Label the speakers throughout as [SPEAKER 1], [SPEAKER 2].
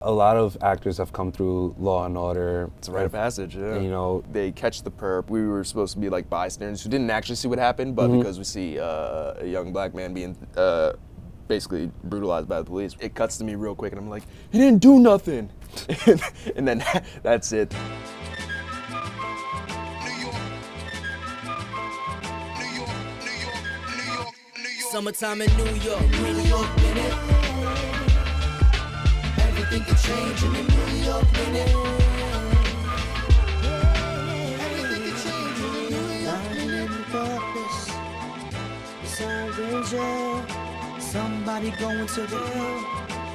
[SPEAKER 1] A lot of actors have come through Law and Order.
[SPEAKER 2] It's a rite of passage, yeah.
[SPEAKER 1] You know,
[SPEAKER 2] they catch the perp. We were supposed to be like bystanders who didn't actually see what happened, but because we see a young black man being basically brutalized by the police, it cuts to me real quick, and I'm like, he didn't do nothing, and then that's it.
[SPEAKER 3] Summertime in New York, minute. Everything can change in the New York minute. Everything can change in the New York minute. In the darkness, the sirens yell. Somebody going to jail.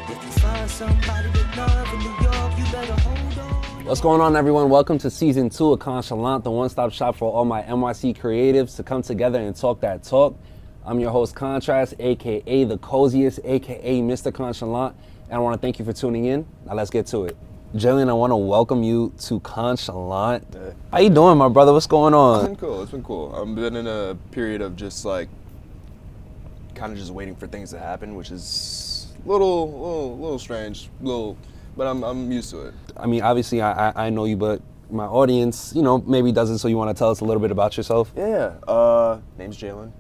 [SPEAKER 3] If you find somebody to love in New York, you better hold on.
[SPEAKER 1] What's going on, everyone? Welcome to season 2 of Conchalant, the one-stop shop for all my NYC creatives to come together and talk that talk. I'm your host, Contrast, aka the coziest, aka Mr. Conchalant, and I want to thank you for tuning in. Now let's get to it. Jaelin, I want to welcome you to Conchalant.
[SPEAKER 2] Yeah.
[SPEAKER 1] How you doing, my brother? What's going on?
[SPEAKER 2] It's been cool. It's been cool. I've been in a period of just like, kind of just waiting for things to happen, which is a little strange, but I'm used to it.
[SPEAKER 1] I mean, obviously, I know you, but my audience, maybe doesn't, so you want to tell us a little bit about yourself?
[SPEAKER 2] Yeah. Name's Jaelin.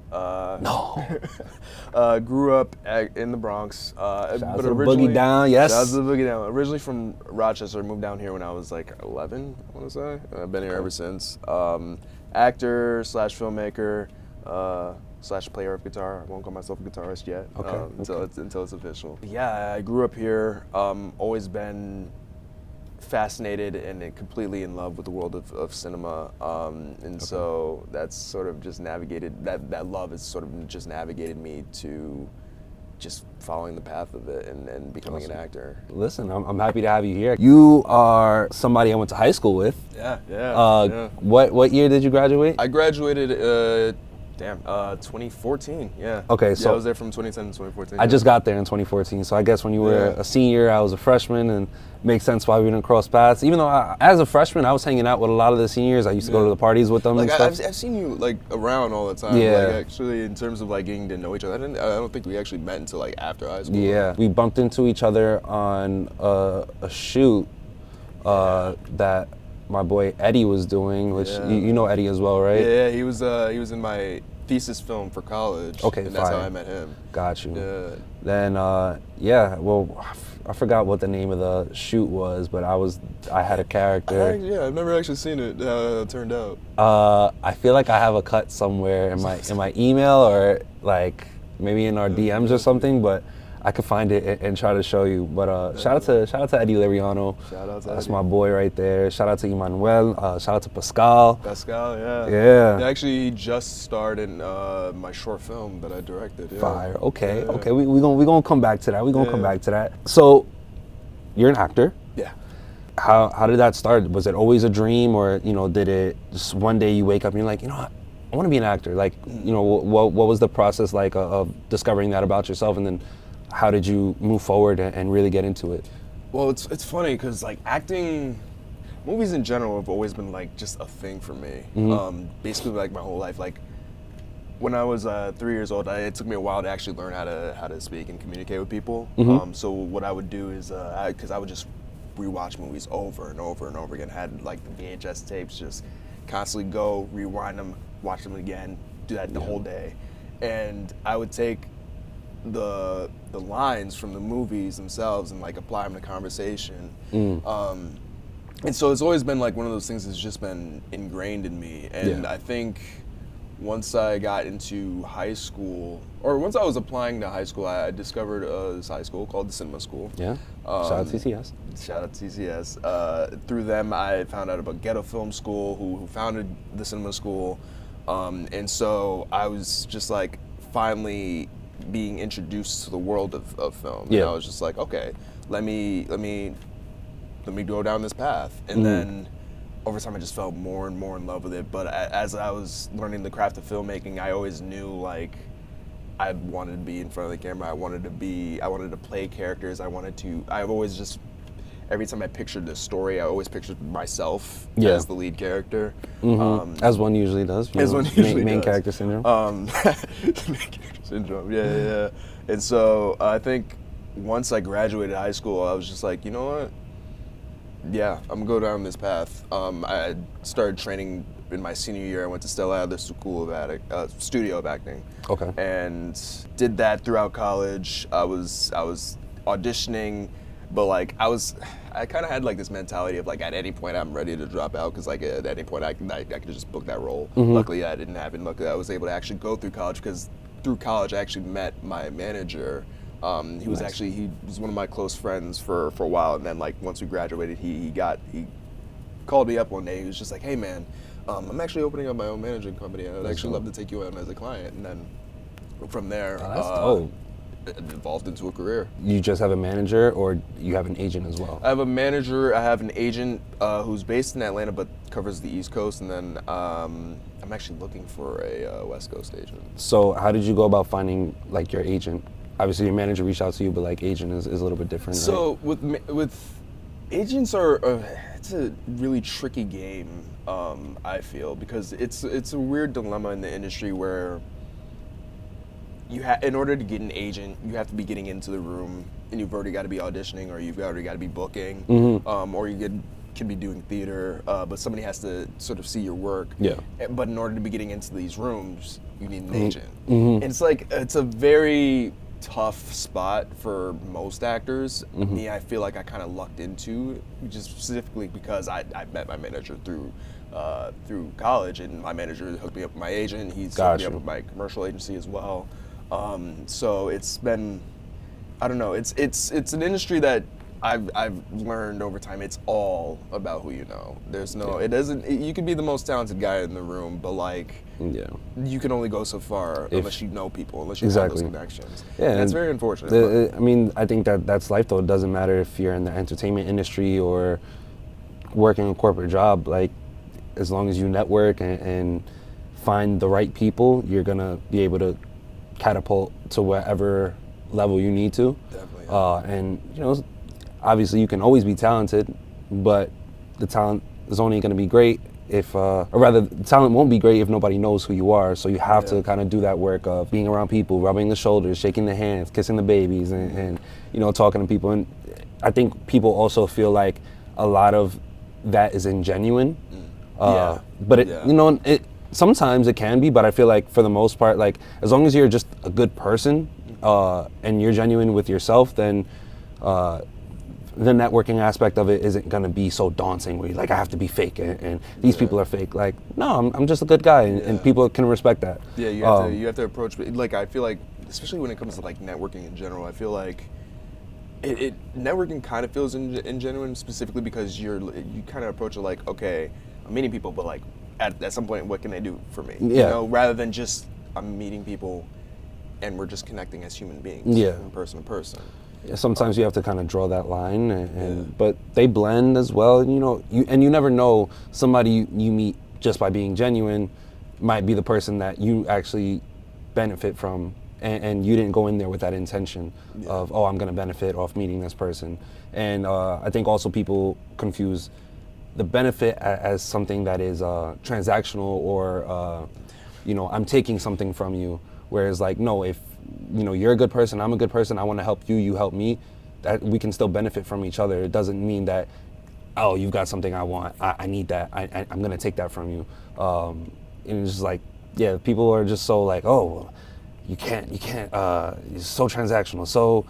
[SPEAKER 1] No.
[SPEAKER 2] Grew up in the Bronx.
[SPEAKER 1] Shout out to the Boogie Down, yes.
[SPEAKER 2] Shout out to the Boogie Down. Originally from Rochester, moved down here when I was like 11, I want to say. I've been here ever since. Actor / filmmaker / player of guitar. I won't call myself a guitarist yet. Until it's official. Yeah, I grew up here. Always been fascinated and completely in love with the world of cinema, so that's sort of just navigated, that love has sort of just navigated me to just following the path of it and becoming an actor.
[SPEAKER 1] Listen, I'm happy to have you here. You are somebody I went to high school with.
[SPEAKER 2] Yeah.
[SPEAKER 1] What year did you graduate?
[SPEAKER 2] I graduated 2014, yeah.
[SPEAKER 1] Okay, so
[SPEAKER 2] I was there from 2010 to 2014.
[SPEAKER 1] I just got there in 2014, so I guess when you were a senior, I was a freshman, and it makes sense why we didn't cross paths. Even though as a freshman, I was hanging out with a lot of the seniors. I used to go to the parties with them and stuff.
[SPEAKER 2] I've seen you like around all the time.
[SPEAKER 1] Yeah.
[SPEAKER 2] Like, actually, in terms of like getting to know each other, I don't think we actually met until like after high school.
[SPEAKER 1] Yeah, we bumped into each other on a shoot that my boy Eddie was doing, which you know Eddie as well, right?
[SPEAKER 2] Yeah, he was in my thesis film for college.
[SPEAKER 1] Okay,
[SPEAKER 2] and that's
[SPEAKER 1] fire.
[SPEAKER 2] how I met him.
[SPEAKER 1] Got you.
[SPEAKER 2] Yeah.
[SPEAKER 1] Then well, I forgot what the name of the shoot was, but I had a character.
[SPEAKER 2] I've never actually seen it. How it turned out.
[SPEAKER 1] I feel like I have a cut somewhere in my email or like maybe in our DMs or something, but I could find it and try to show you. But shout out to Eddie Liriano.
[SPEAKER 2] Shout out to
[SPEAKER 1] That's
[SPEAKER 2] Eddie.
[SPEAKER 1] My boy right there. Shout out to Emmanuel. Shout out to Pascal.
[SPEAKER 2] Pascal, yeah.
[SPEAKER 1] Yeah.
[SPEAKER 2] Actually, he just starred in my short film that I directed. Yeah.
[SPEAKER 1] Fire. Okay.
[SPEAKER 2] Yeah.
[SPEAKER 1] Okay. We gonna come back to that. Come back to that. So, you're an actor.
[SPEAKER 2] Yeah.
[SPEAKER 1] How did that start? Was it always a dream, or did it just one day you wake up and you're like, I want to be an actor? Like, what was the process like of discovering that about yourself, and then how did you move forward and really get into it?
[SPEAKER 2] Well, it's funny because like acting, movies in general have always been like just a thing for me. Basically like my whole life. Like when I was 3 years old, it took me a while to actually learn how to speak and communicate with people. So what I would do is because I would just rewatch movies over and over and over again. Had like the VHS tapes, just constantly go rewind them, watch them again, do that the whole day, and I would take the lines from the movies themselves and like apply them to conversation. And so it's always been like one of those things that's just been ingrained in me. And I think once I got into high school, or once I was applying to high school, I discovered this high school called the Cinema School.
[SPEAKER 1] Yeah. Shout out TCS.
[SPEAKER 2] Shout out TCS. Through them, I found out about Ghetto Film School, who founded the Cinema School. And so I was just like finally being introduced to the world of film.
[SPEAKER 1] Yeah.
[SPEAKER 2] And I was just like, okay, let me go down this path. And then over time I just fell more and more in love with it. But as I was learning the craft of filmmaking, I always knew like I wanted to be in front of the camera. I wanted to play characters. I've always just, every time I pictured this story, I always pictured myself as the lead character.
[SPEAKER 1] As one usually does. Main character syndrome.
[SPEAKER 2] Main character syndrome, yeah. And so I think once I graduated high school, I was just like, you know what? Yeah, I'm gonna go down this path. I started training in my senior year. I went to Stella Adler School of Studio of Acting.
[SPEAKER 1] Okay.
[SPEAKER 2] And did that throughout college. I was auditioning, but like I kind of had like this mentality of like at any point I'm ready to drop out because like at any point I could just book that role. Luckily that didn't happen. Luckily I was able to actually go through college because through college I actually met my manager. He was one of my close friends for a while, and then like once we graduated, he called me up one day. He was just like, "Hey man, I'm actually opening up my own managing company. I'd actually love to take you on as a client." And then from there,
[SPEAKER 1] That's dope.
[SPEAKER 2] it evolved into a career.
[SPEAKER 1] You just have a manager, or you have an agent as well?
[SPEAKER 2] I have a manager. I have an agent who's based in Atlanta but covers the East Coast, and then I'm actually looking for a West Coast agent.
[SPEAKER 1] So how did you go about finding like your agent? Obviously, your manager reached out to you, but like agent is a little bit different.
[SPEAKER 2] So right? with agents it's a really tricky game. I feel because it's a weird dilemma in the industry where in order to get an agent, you have to be getting into the room, and you've already got to be auditioning, or you've already got to be booking, or you can be doing theater, but somebody has to sort of see your work.
[SPEAKER 1] Yeah.
[SPEAKER 2] But in order to be getting into these rooms, you need an agent. And it's a very tough spot for most actors. Me, I feel like I kind of lucked into, just specifically because I met my manager through college, and my manager hooked me up with my agent. He's hooked me up with my commercial agency as well. So it's been, I don't know, it's an industry that I've learned over time. It's all about who you know. There's no, it doesn't. You could be the most talented guy in the room, but like, you can only go so far unless you know people, unless you have those connections. Yeah, and that's very unfortunate.
[SPEAKER 1] I mean, I think that's life though. It doesn't matter if you're in the entertainment industry or working a corporate job. Like, as long as you network and find the right people, you're gonna be able to catapult to whatever level you need to.
[SPEAKER 2] Definitely.
[SPEAKER 1] And you know, obviously you can always be talented, but the talent is only going to be great if, or rather, the talent won't be great if nobody knows who you are. So you have to kind of do that work of being around people, rubbing the shoulders, shaking the hands, kissing the babies, and you know, talking to people. And I think people also feel like a lot of that is ingenuine. But you know, sometimes it can be, but I feel like for the most part, like as long as you're just a good person and you're genuine with yourself, then the networking aspect of it isn't gonna be so daunting where you're like, I have to be fake and these people are fake. Like, no, I'm just a good guy, and people can respect that.
[SPEAKER 2] Yeah, you have to approach, like, I feel like, especially when it comes to like networking in general, I feel like networking kind of feels ingenuine, specifically because you kind of approach it like, okay, I'm meeting people, but like at some point, what can they do for me? You know, rather than just I'm meeting people and we're just connecting as human beings, from person to person. Yeah,
[SPEAKER 1] sometimes you have to kind of draw that line, but they blend as well. You know, you never know, somebody you meet just by being genuine might be the person that you actually benefit from, and you didn't go in there with that intention of, oh, I'm going to benefit off meeting this person. And I think also people confuse the benefit as something that is transactional, or you know, I'm taking something from you. Whereas like, no, if you know, you're a good person, I'm a good person, I want to help you, you help me, that we can still benefit from each other. It doesn't mean that, oh, you've got something I want, I need that, I'm gonna take that from you. And it's just like, people are just so like, oh, you can't, it's so transactional, so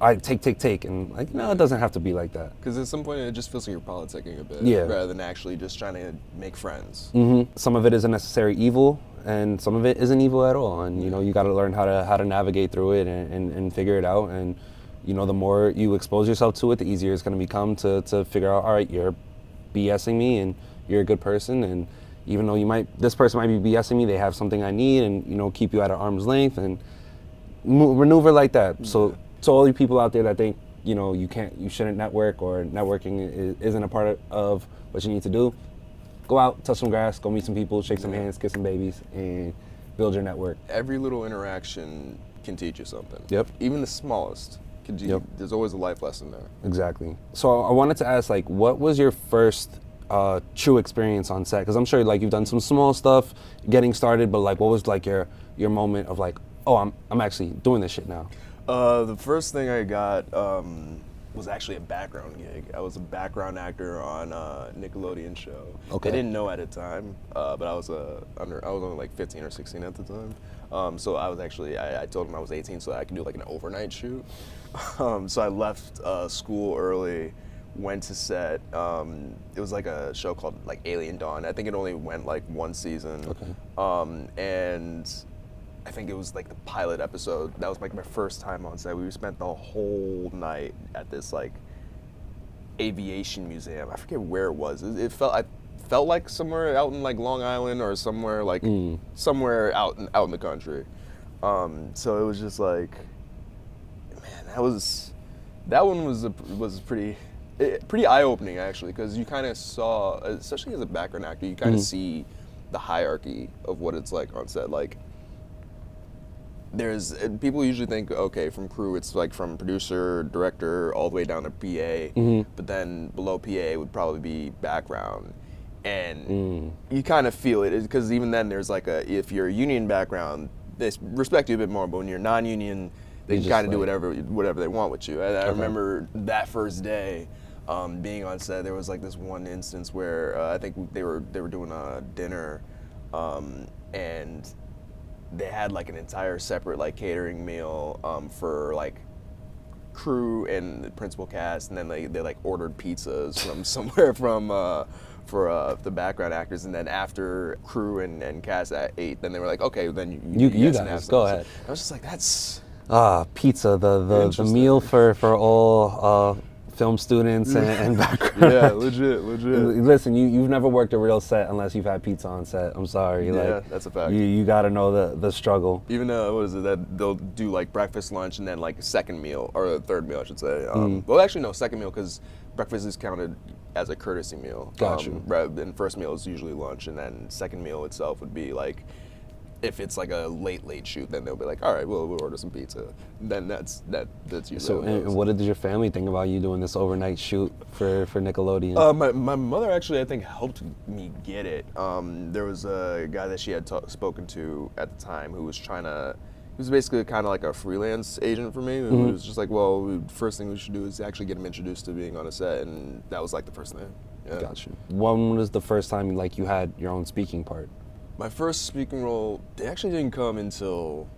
[SPEAKER 1] I take, and like, no, it doesn't have to be like that.
[SPEAKER 2] Because at some point it just feels like you're politicking a bit, rather than actually just trying to make friends.
[SPEAKER 1] Some of it is a necessary evil, and some of it isn't evil at all, and you know, you got to learn how to navigate through it and figure it out. And you know, the more you expose yourself to it, the easier it's going to become to figure out, all right, you're BSing me and you're a good person, and even though this person might be BSing me, they have something I need, and you know, keep you at an arm's length and maneuver like that. So to all you people out there that think, you know, you shouldn't network, or networking isn't a part of what you need to do, go out, touch some grass, go meet some people, shake some hands, kiss some babies, and build your network.
[SPEAKER 2] Every little interaction can teach you something.
[SPEAKER 1] Yep.
[SPEAKER 2] Even the smallest can teach you. There's always a life lesson there.
[SPEAKER 1] Exactly. So I wanted to ask, like, what was your first true experience on set? Because I'm sure like you've done some small stuff getting started, but like, what was like your moment of like, oh, I'm actually doing this shit now?
[SPEAKER 2] The first thing I got was actually a background gig. I was a background actor on a Nickelodeon show.
[SPEAKER 1] Okay.
[SPEAKER 2] They didn't know at the time, but I was only like 15 or 16 at the time. So I was actually, I told them I was 18 so I could do like an overnight shoot. So I left school early, went to set. It was like a show called like Alien Dawn. I think it only went like one season.
[SPEAKER 1] Okay.
[SPEAKER 2] And I think it was like the pilot episode. That was like my first time on set. We spent the whole night at this like aviation museum. I forget where it was. I felt like somewhere out in like Long Island or somewhere like somewhere out in the country. So it was just like, man, that one was pretty eye-opening actually, because you kind of saw, especially as a background actor, you kind of see the hierarchy of what it's like on set. Like, people usually think, okay, from crew it's like from producer, director, all the way down to PA, but then below PA would probably be background. And you kind of feel it, because even then there's like if you're a union background, they respect you a bit more, but when you're non-union, they kind of do whatever they want with you. I remember that first day being on set, there was like this one instance where I think they were doing a dinner, and they had like an entire separate like catering meal for like crew and the principal cast, and then they like ordered pizzas from somewhere for the background actors, and then after crew and cast ate, then they were like, okay, then you
[SPEAKER 1] guys go ahead.
[SPEAKER 2] I was just like, that's
[SPEAKER 1] pizza, the meal for all film students and background.
[SPEAKER 2] Yeah, legit.
[SPEAKER 1] Listen, you've never worked a real set unless you've had pizza on set. I'm sorry.
[SPEAKER 2] Yeah, that's a fact.
[SPEAKER 1] You got to know the struggle.
[SPEAKER 2] Even what is it, that they'll do like breakfast, lunch, and then like a second meal, or a third meal, I should say. Well, actually, no, second meal, because breakfast is counted as a courtesy meal.
[SPEAKER 1] Got you.
[SPEAKER 2] Rather than first meal is usually lunch, and then second meal itself would be like, if it's like a late shoot, then they'll be like, all right, we'll order some pizza. Then that's usually. So,
[SPEAKER 1] and what did your family think about you doing this overnight shoot for Nickelodeon?
[SPEAKER 2] My mother actually, I think, helped me get it. There was a guy that she had spoken to at the time who was he was basically kind of like a freelance agent for me. It was just like, well, first thing we should do is actually get him introduced to being on a set, and that was like the first thing. Yeah.
[SPEAKER 1] Got you. When was the first time like you had your own speaking part?
[SPEAKER 2] My first speaking role, they actually didn't come until,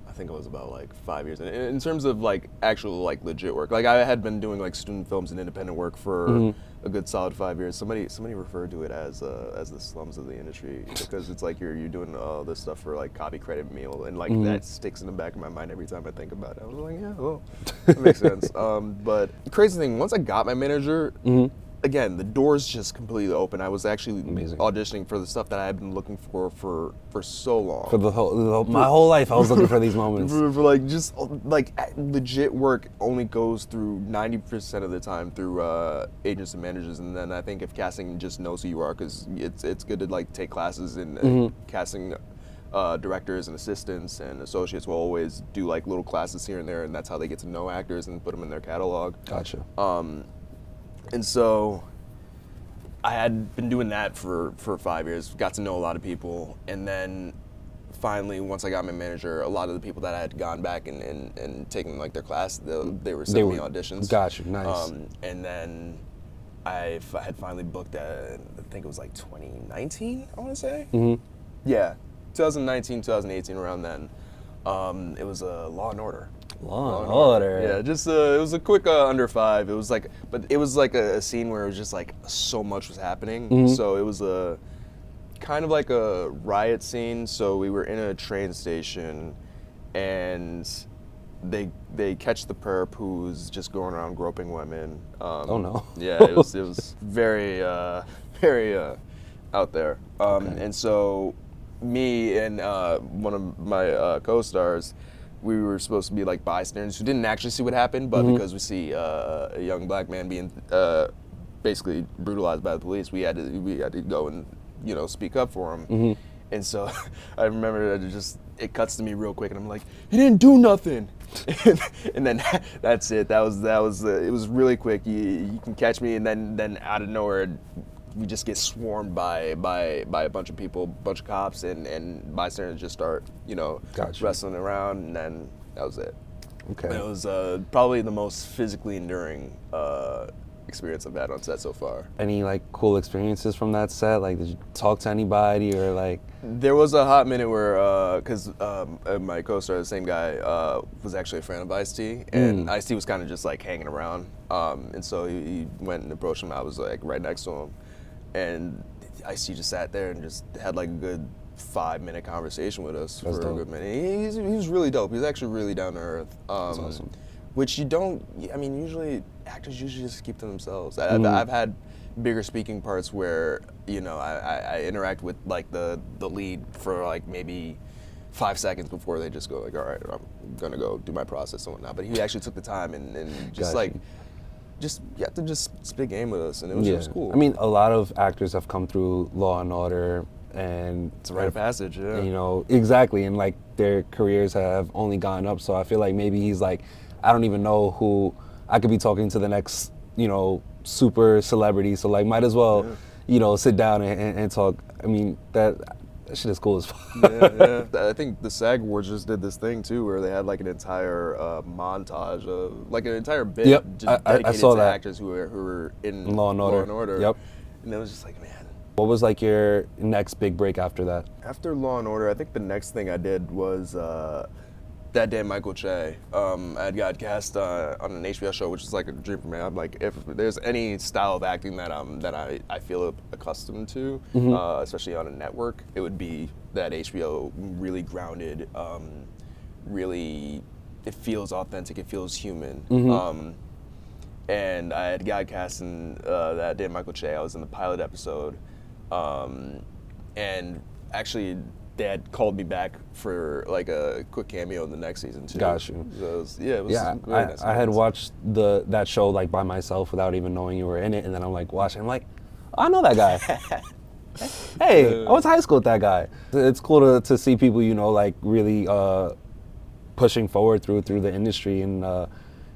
[SPEAKER 2] I think it was about like 5 years. In terms of like actual like legit work, like I had been doing like student films and independent work for a good solid 5 years. Somebody referred to it as the slums of the industry, because it's like you're doing all this stuff for like copy credit meal, and like that sticks in the back of my mind every time I think about it. I was like, yeah, well, that makes sense. But the crazy thing, once I got my manager, again, the doors just completely open. I was actually auditioning for the stuff that I had been looking for so long.
[SPEAKER 1] For my whole life, I was looking for these moments.
[SPEAKER 2] For like just like legit work only goes through 90% of the time through agents and managers, and then I think if casting just knows who you are, because it's good to like take classes in casting. Directors and assistants and associates will always do like little classes here and there, and that's how they get to know actors and put them in their catalog.
[SPEAKER 1] Gotcha.
[SPEAKER 2] And so I had been doing that for 5 years, got to know a lot of people, and then finally, once I got my manager, a lot of the people that I had gone back and taken like their class, they were sending me auditions.
[SPEAKER 1] Gotcha, nice.
[SPEAKER 2] And then I had finally booked I think it was like 2019, I want to say. Yeah, 2019, 2018, around then. It was Law and Order.
[SPEAKER 1] Law and Order.
[SPEAKER 2] Yeah, just it was a quick under 5. It was like, but it was like a scene where it was just like so much was happening. So it was a kind of like a riot scene. So we were in a train station, and they catch the perp who's just going around groping women.
[SPEAKER 1] Oh no.
[SPEAKER 2] Yeah, it was very very out there. And so me and one of my co-stars, we were supposed to be like bystanders who didn't actually see what happened, but because we see a young black man being basically brutalized by the police, we had to go and speak up for him. And so I remember it cuts to me real quick, and I'm like, he didn't do nothing. And then that's it. That was it was really quick. You can catch me, and then out of nowhere, we just get swarmed by a bunch of people, a bunch of cops, and bystanders just start,
[SPEAKER 1] Gotcha.
[SPEAKER 2] wrestling around, and then that was it.
[SPEAKER 1] Okay.
[SPEAKER 2] It was probably the most physically enduring experience I've had on set so far.
[SPEAKER 1] Any like cool experiences from that set? Like, did you talk to anybody or like?
[SPEAKER 2] There was a hot minute where, because my co-star, the same guy, was actually a fan of Ice-T, and Ice-T was kind of just like hanging around, and so he went and approached him. I was like right next to him, and Ice-T just sat there and just had like a good 5-minute conversation with us for a good minute. He was really dope. He was actually really down to earth.
[SPEAKER 1] That's awesome.
[SPEAKER 2] Which you don't, I mean, usually, actors usually just keep to themselves. I've had bigger speaking parts where, you know, I interact with like the lead for like maybe 5 seconds before they just go like, all right, I'm gonna go do my process and whatnot. But he actually took the time and just you have to just spit game with us, and it was cool.
[SPEAKER 1] I mean, a lot of actors have come through Law and Order, and
[SPEAKER 2] it's a rite of passage, yeah.
[SPEAKER 1] You know, exactly, and like their careers have only gone up. So I feel like maybe he's like, I don't even know who I could be talking to the next, you know, super celebrity. So like, might as well, you know, sit down and talk. I mean, that shit is cool as fuck.
[SPEAKER 2] Yeah. I think the SAG Awards just did this thing too, where they had like an entire montage of like an entire bit just dedicated
[SPEAKER 1] I saw
[SPEAKER 2] to
[SPEAKER 1] that.
[SPEAKER 2] actors who were in
[SPEAKER 1] Law and Order. Yep.
[SPEAKER 2] And it was just like, man.
[SPEAKER 1] What was like your next big break after that?
[SPEAKER 2] After Law and Order, I think the next thing I did was That Day Michael Che. I had got cast on an HBO show, which is like a dream for me. I'm like, if there's any style of acting that I feel accustomed to, especially on a network, it would be that HBO really grounded, really, it feels authentic, it feels human. And I had got cast in That Day Michael Che. I was in the pilot episode, and actually, they had called me back for like a quick cameo in the next season too.
[SPEAKER 1] Got you.
[SPEAKER 2] So it was really nice.
[SPEAKER 1] I had watched that show like by myself without even knowing you were in it, and then I'm like watching. I'm like, oh, I know that guy. Hey, I went to high school with that guy. It's cool to see people, you know, like really pushing forward through the industry. And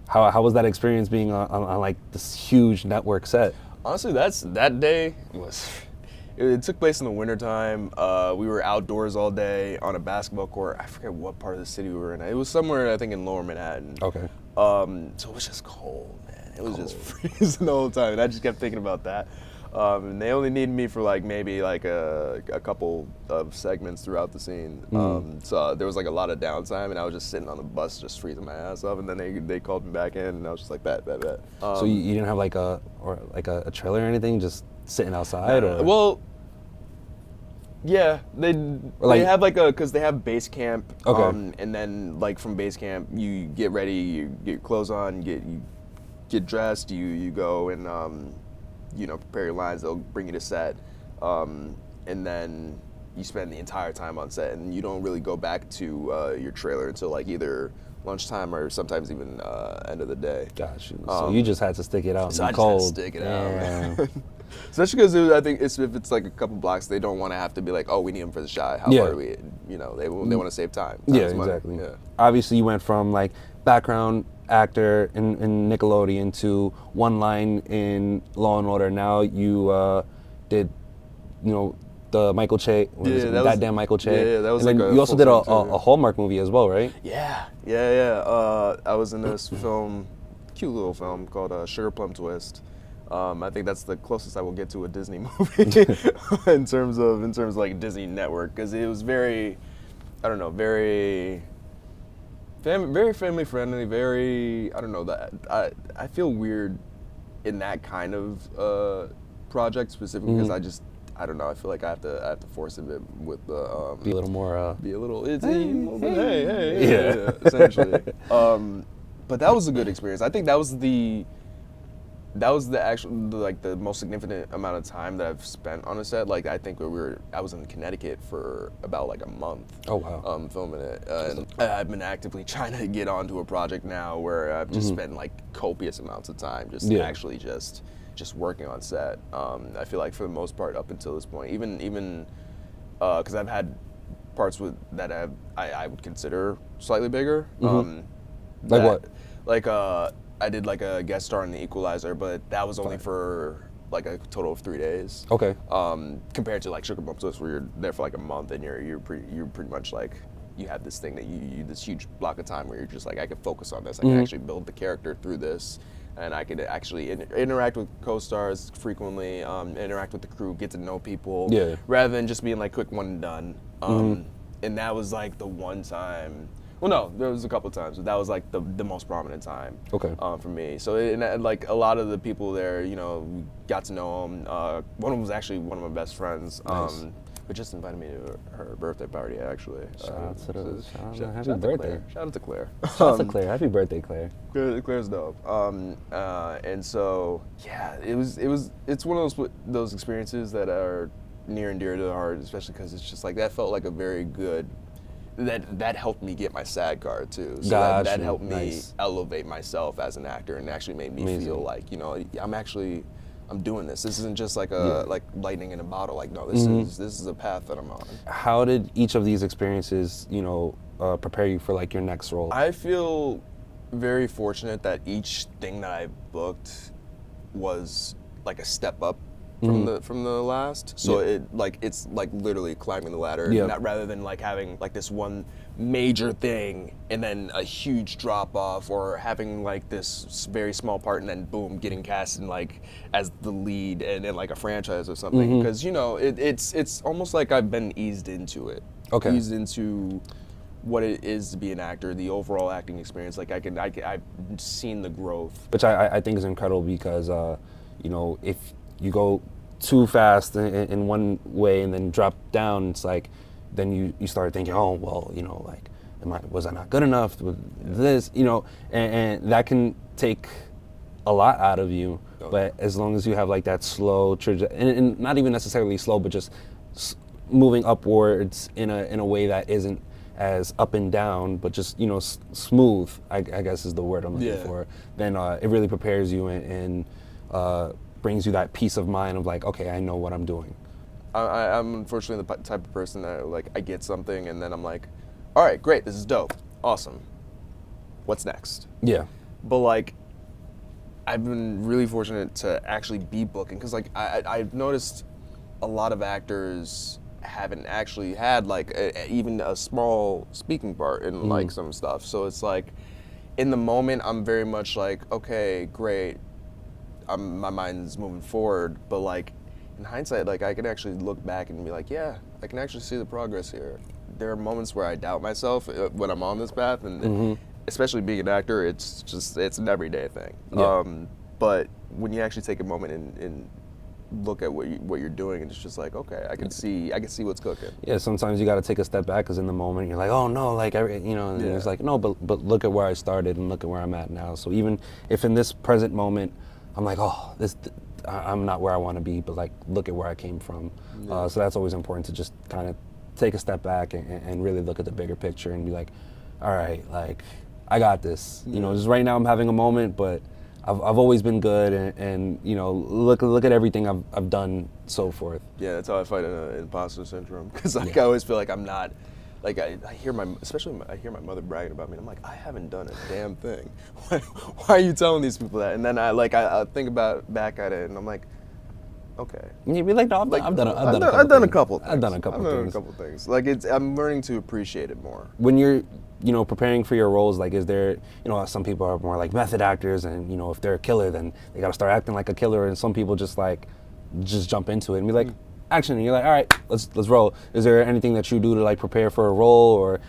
[SPEAKER 1] how was that experience being on like this huge network set?
[SPEAKER 2] Honestly, that day was. It took place in the wintertime. We were outdoors all day on a basketball court. I forget what part of the city we were in. It was somewhere, I think, in Lower Manhattan.
[SPEAKER 1] Okay.
[SPEAKER 2] So it was just cold, man. It was just freezing the whole time. And I just kept thinking about that. And they only needed me for like maybe like a couple of segments throughout the scene. So there was like a lot of downtime, and I was just sitting on the bus just freezing my ass off. And then they called me back in, and I was just like, bet.
[SPEAKER 1] So you didn't have like a trailer or anything, just sitting outside? Or?
[SPEAKER 2] Well, yeah, they have like because they have base camp.
[SPEAKER 1] Okay.
[SPEAKER 2] And then like from base camp, you get ready, you get your clothes on, you get dressed, you go and you know, prepare your lines. They'll bring you to set, and then you spend the entire time on set, and you don't really go back to your trailer until like either lunchtime or sometimes even end of the day.
[SPEAKER 1] Gosh, so you just had to stick it out.
[SPEAKER 2] So
[SPEAKER 1] in
[SPEAKER 2] I
[SPEAKER 1] the
[SPEAKER 2] just
[SPEAKER 1] cold.
[SPEAKER 2] had to stick it out, man. Especially because I think if it's like a couple blocks, they don't want to have to be like, oh, we need him for the shot. How far do we? You know, they want to save time.
[SPEAKER 1] Yeah, exactly.
[SPEAKER 2] Yeah.
[SPEAKER 1] Obviously, you went from like background actor in Nickelodeon to one line in Law and Order. Now you did, you know, the Michael Che. That Damn Michael Che.
[SPEAKER 2] Yeah, that was
[SPEAKER 1] and
[SPEAKER 2] like
[SPEAKER 1] then you also did a Hallmark movie as well, right?
[SPEAKER 2] Yeah. I was in this film, cute little film called Sugar Plum Twist. I think that's the closest I will get to a Disney movie in terms of like Disney Network, because it was very, I don't know, very family friendly. Very, I don't know, that I feel weird in that kind of project specifically because I don't know. I feel like I have to force it with the
[SPEAKER 1] be a little more.
[SPEAKER 2] Be a little. It's hey, essentially. But that was a good experience. I think that was the actual like the most significant amount of time that I've spent on a set. Like I think I was in Connecticut for about like a month.
[SPEAKER 1] Oh wow.
[SPEAKER 2] Filming it, and I've been actively trying to get onto a project now where I've just spent like copious amounts of time actually just working on set. I feel like for the most part up until this point, even because I've had parts that I would consider slightly bigger.
[SPEAKER 1] Like what?
[SPEAKER 2] Like I did like a guest star in The Equalizer, but that was only for like a total of 3 days.
[SPEAKER 1] Okay.
[SPEAKER 2] Compared to like Sugar Plum Twist, where you're there for like a month and you're pretty much like you have this thing that you this huge block of time where you're just like, I can focus on this. I can actually build the character through this, and I could actually interact with co-stars frequently, interact with the crew, get to know people, rather than just being like quick one and done. And that was like the one time. Well, no, there was a couple of times, but that was like the most prominent time for me. So and like a lot of the people there, you know, we got to know them. One of them was actually one of my best friends. But just invited me to her birthday party, actually.
[SPEAKER 1] Shout out to those. Happy
[SPEAKER 2] Shout
[SPEAKER 1] birthday.
[SPEAKER 2] Shout out to Claire.
[SPEAKER 1] Shout out to Claire. Happy birthday, Claire.
[SPEAKER 2] Claire's dope. And so, yeah, it's one of those experiences that are near and dear to the heart, especially because it's just like, that felt like a very good, that helped me get my SAG card too. So that helped me elevate myself as an actor, and actually made me feel like, you know, I'm doing this. This isn't just like like lightning in a bottle. Like, no, this is a path that I'm on.
[SPEAKER 1] How did each of these experiences, you know, prepare you for like your next role?
[SPEAKER 2] I feel very fortunate that each thing that I booked was like a step up from the last. So it's like literally climbing the ladder, rather than like having like this one major thing and then a huge drop off, or having like this very small part and then boom, getting cast in like as the lead and in like a franchise or something. Because you know, it's almost like I've been eased into it. Eased into what it is to be an actor, the overall acting experience. Like I've seen the growth,
[SPEAKER 1] which I think is incredible, because you know, if you go too fast in one way and then drop down, it's like, then you start thinking, oh, well, you know, like, was I not good enough with this, you know, and that can take a lot out of you. But as long as you have like that slow and not even necessarily slow, but just moving upwards in a way that isn't as up and down, but just, you know, smooth, I guess is the word I'm looking for, then it really prepares you and brings you that peace of mind of like, okay, I know what I'm doing.
[SPEAKER 2] I'm unfortunately the type of person that like, I get something and then I'm like, all right, great, this is dope, awesome. What's next? Yeah. But like, I've been really fortunate to actually be booking, because like I've noticed a lot of actors haven't actually had like even a small speaking part in like some stuff. So it's like, in the moment, I'm very much like, okay, great. My mind's moving forward, but like in hindsight, like I can actually look back and be like, yeah, I can actually see the progress here. There are moments where I doubt myself when I'm on this path, and especially being an actor, it's an everyday thing. Yeah. But when you actually take a moment and look at what you're doing, and it's just like, okay, I can see what's cooking.
[SPEAKER 1] Yeah, sometimes you got to take a step back, because in the moment you're like, oh no, like you know, and it's like, no, but look at where I started and look at where I'm at now. So even if in this present moment I'm like, oh, I'm not where I want to be, but like, look at where I came from. So that's always important, to just kind of take a step back and really look at the bigger picture and be like, all right, like, I got this. You know, just right now I'm having a moment, but I've always been good, and you know, look at everything I've done, so forth.
[SPEAKER 2] Yeah, that's how I fight imposter syndrome, because like I always feel like I'm not. Like I hear my mother bragging about me, and I'm like, I haven't done a damn thing. Why are you telling these people that? And then I think back at it, and I'm like, okay.
[SPEAKER 1] You'd be like, no, I've done a couple
[SPEAKER 2] things. Like I'm learning to appreciate it more.
[SPEAKER 1] When you're, you know, preparing for your roles, like, is there, you know, some people are more like method actors, and you know, if they're a killer, then they got to start acting like a killer, and some people just jump into it and be like, action, and you're like, all right, let's roll. Is there anything that you do to like prepare for a role, or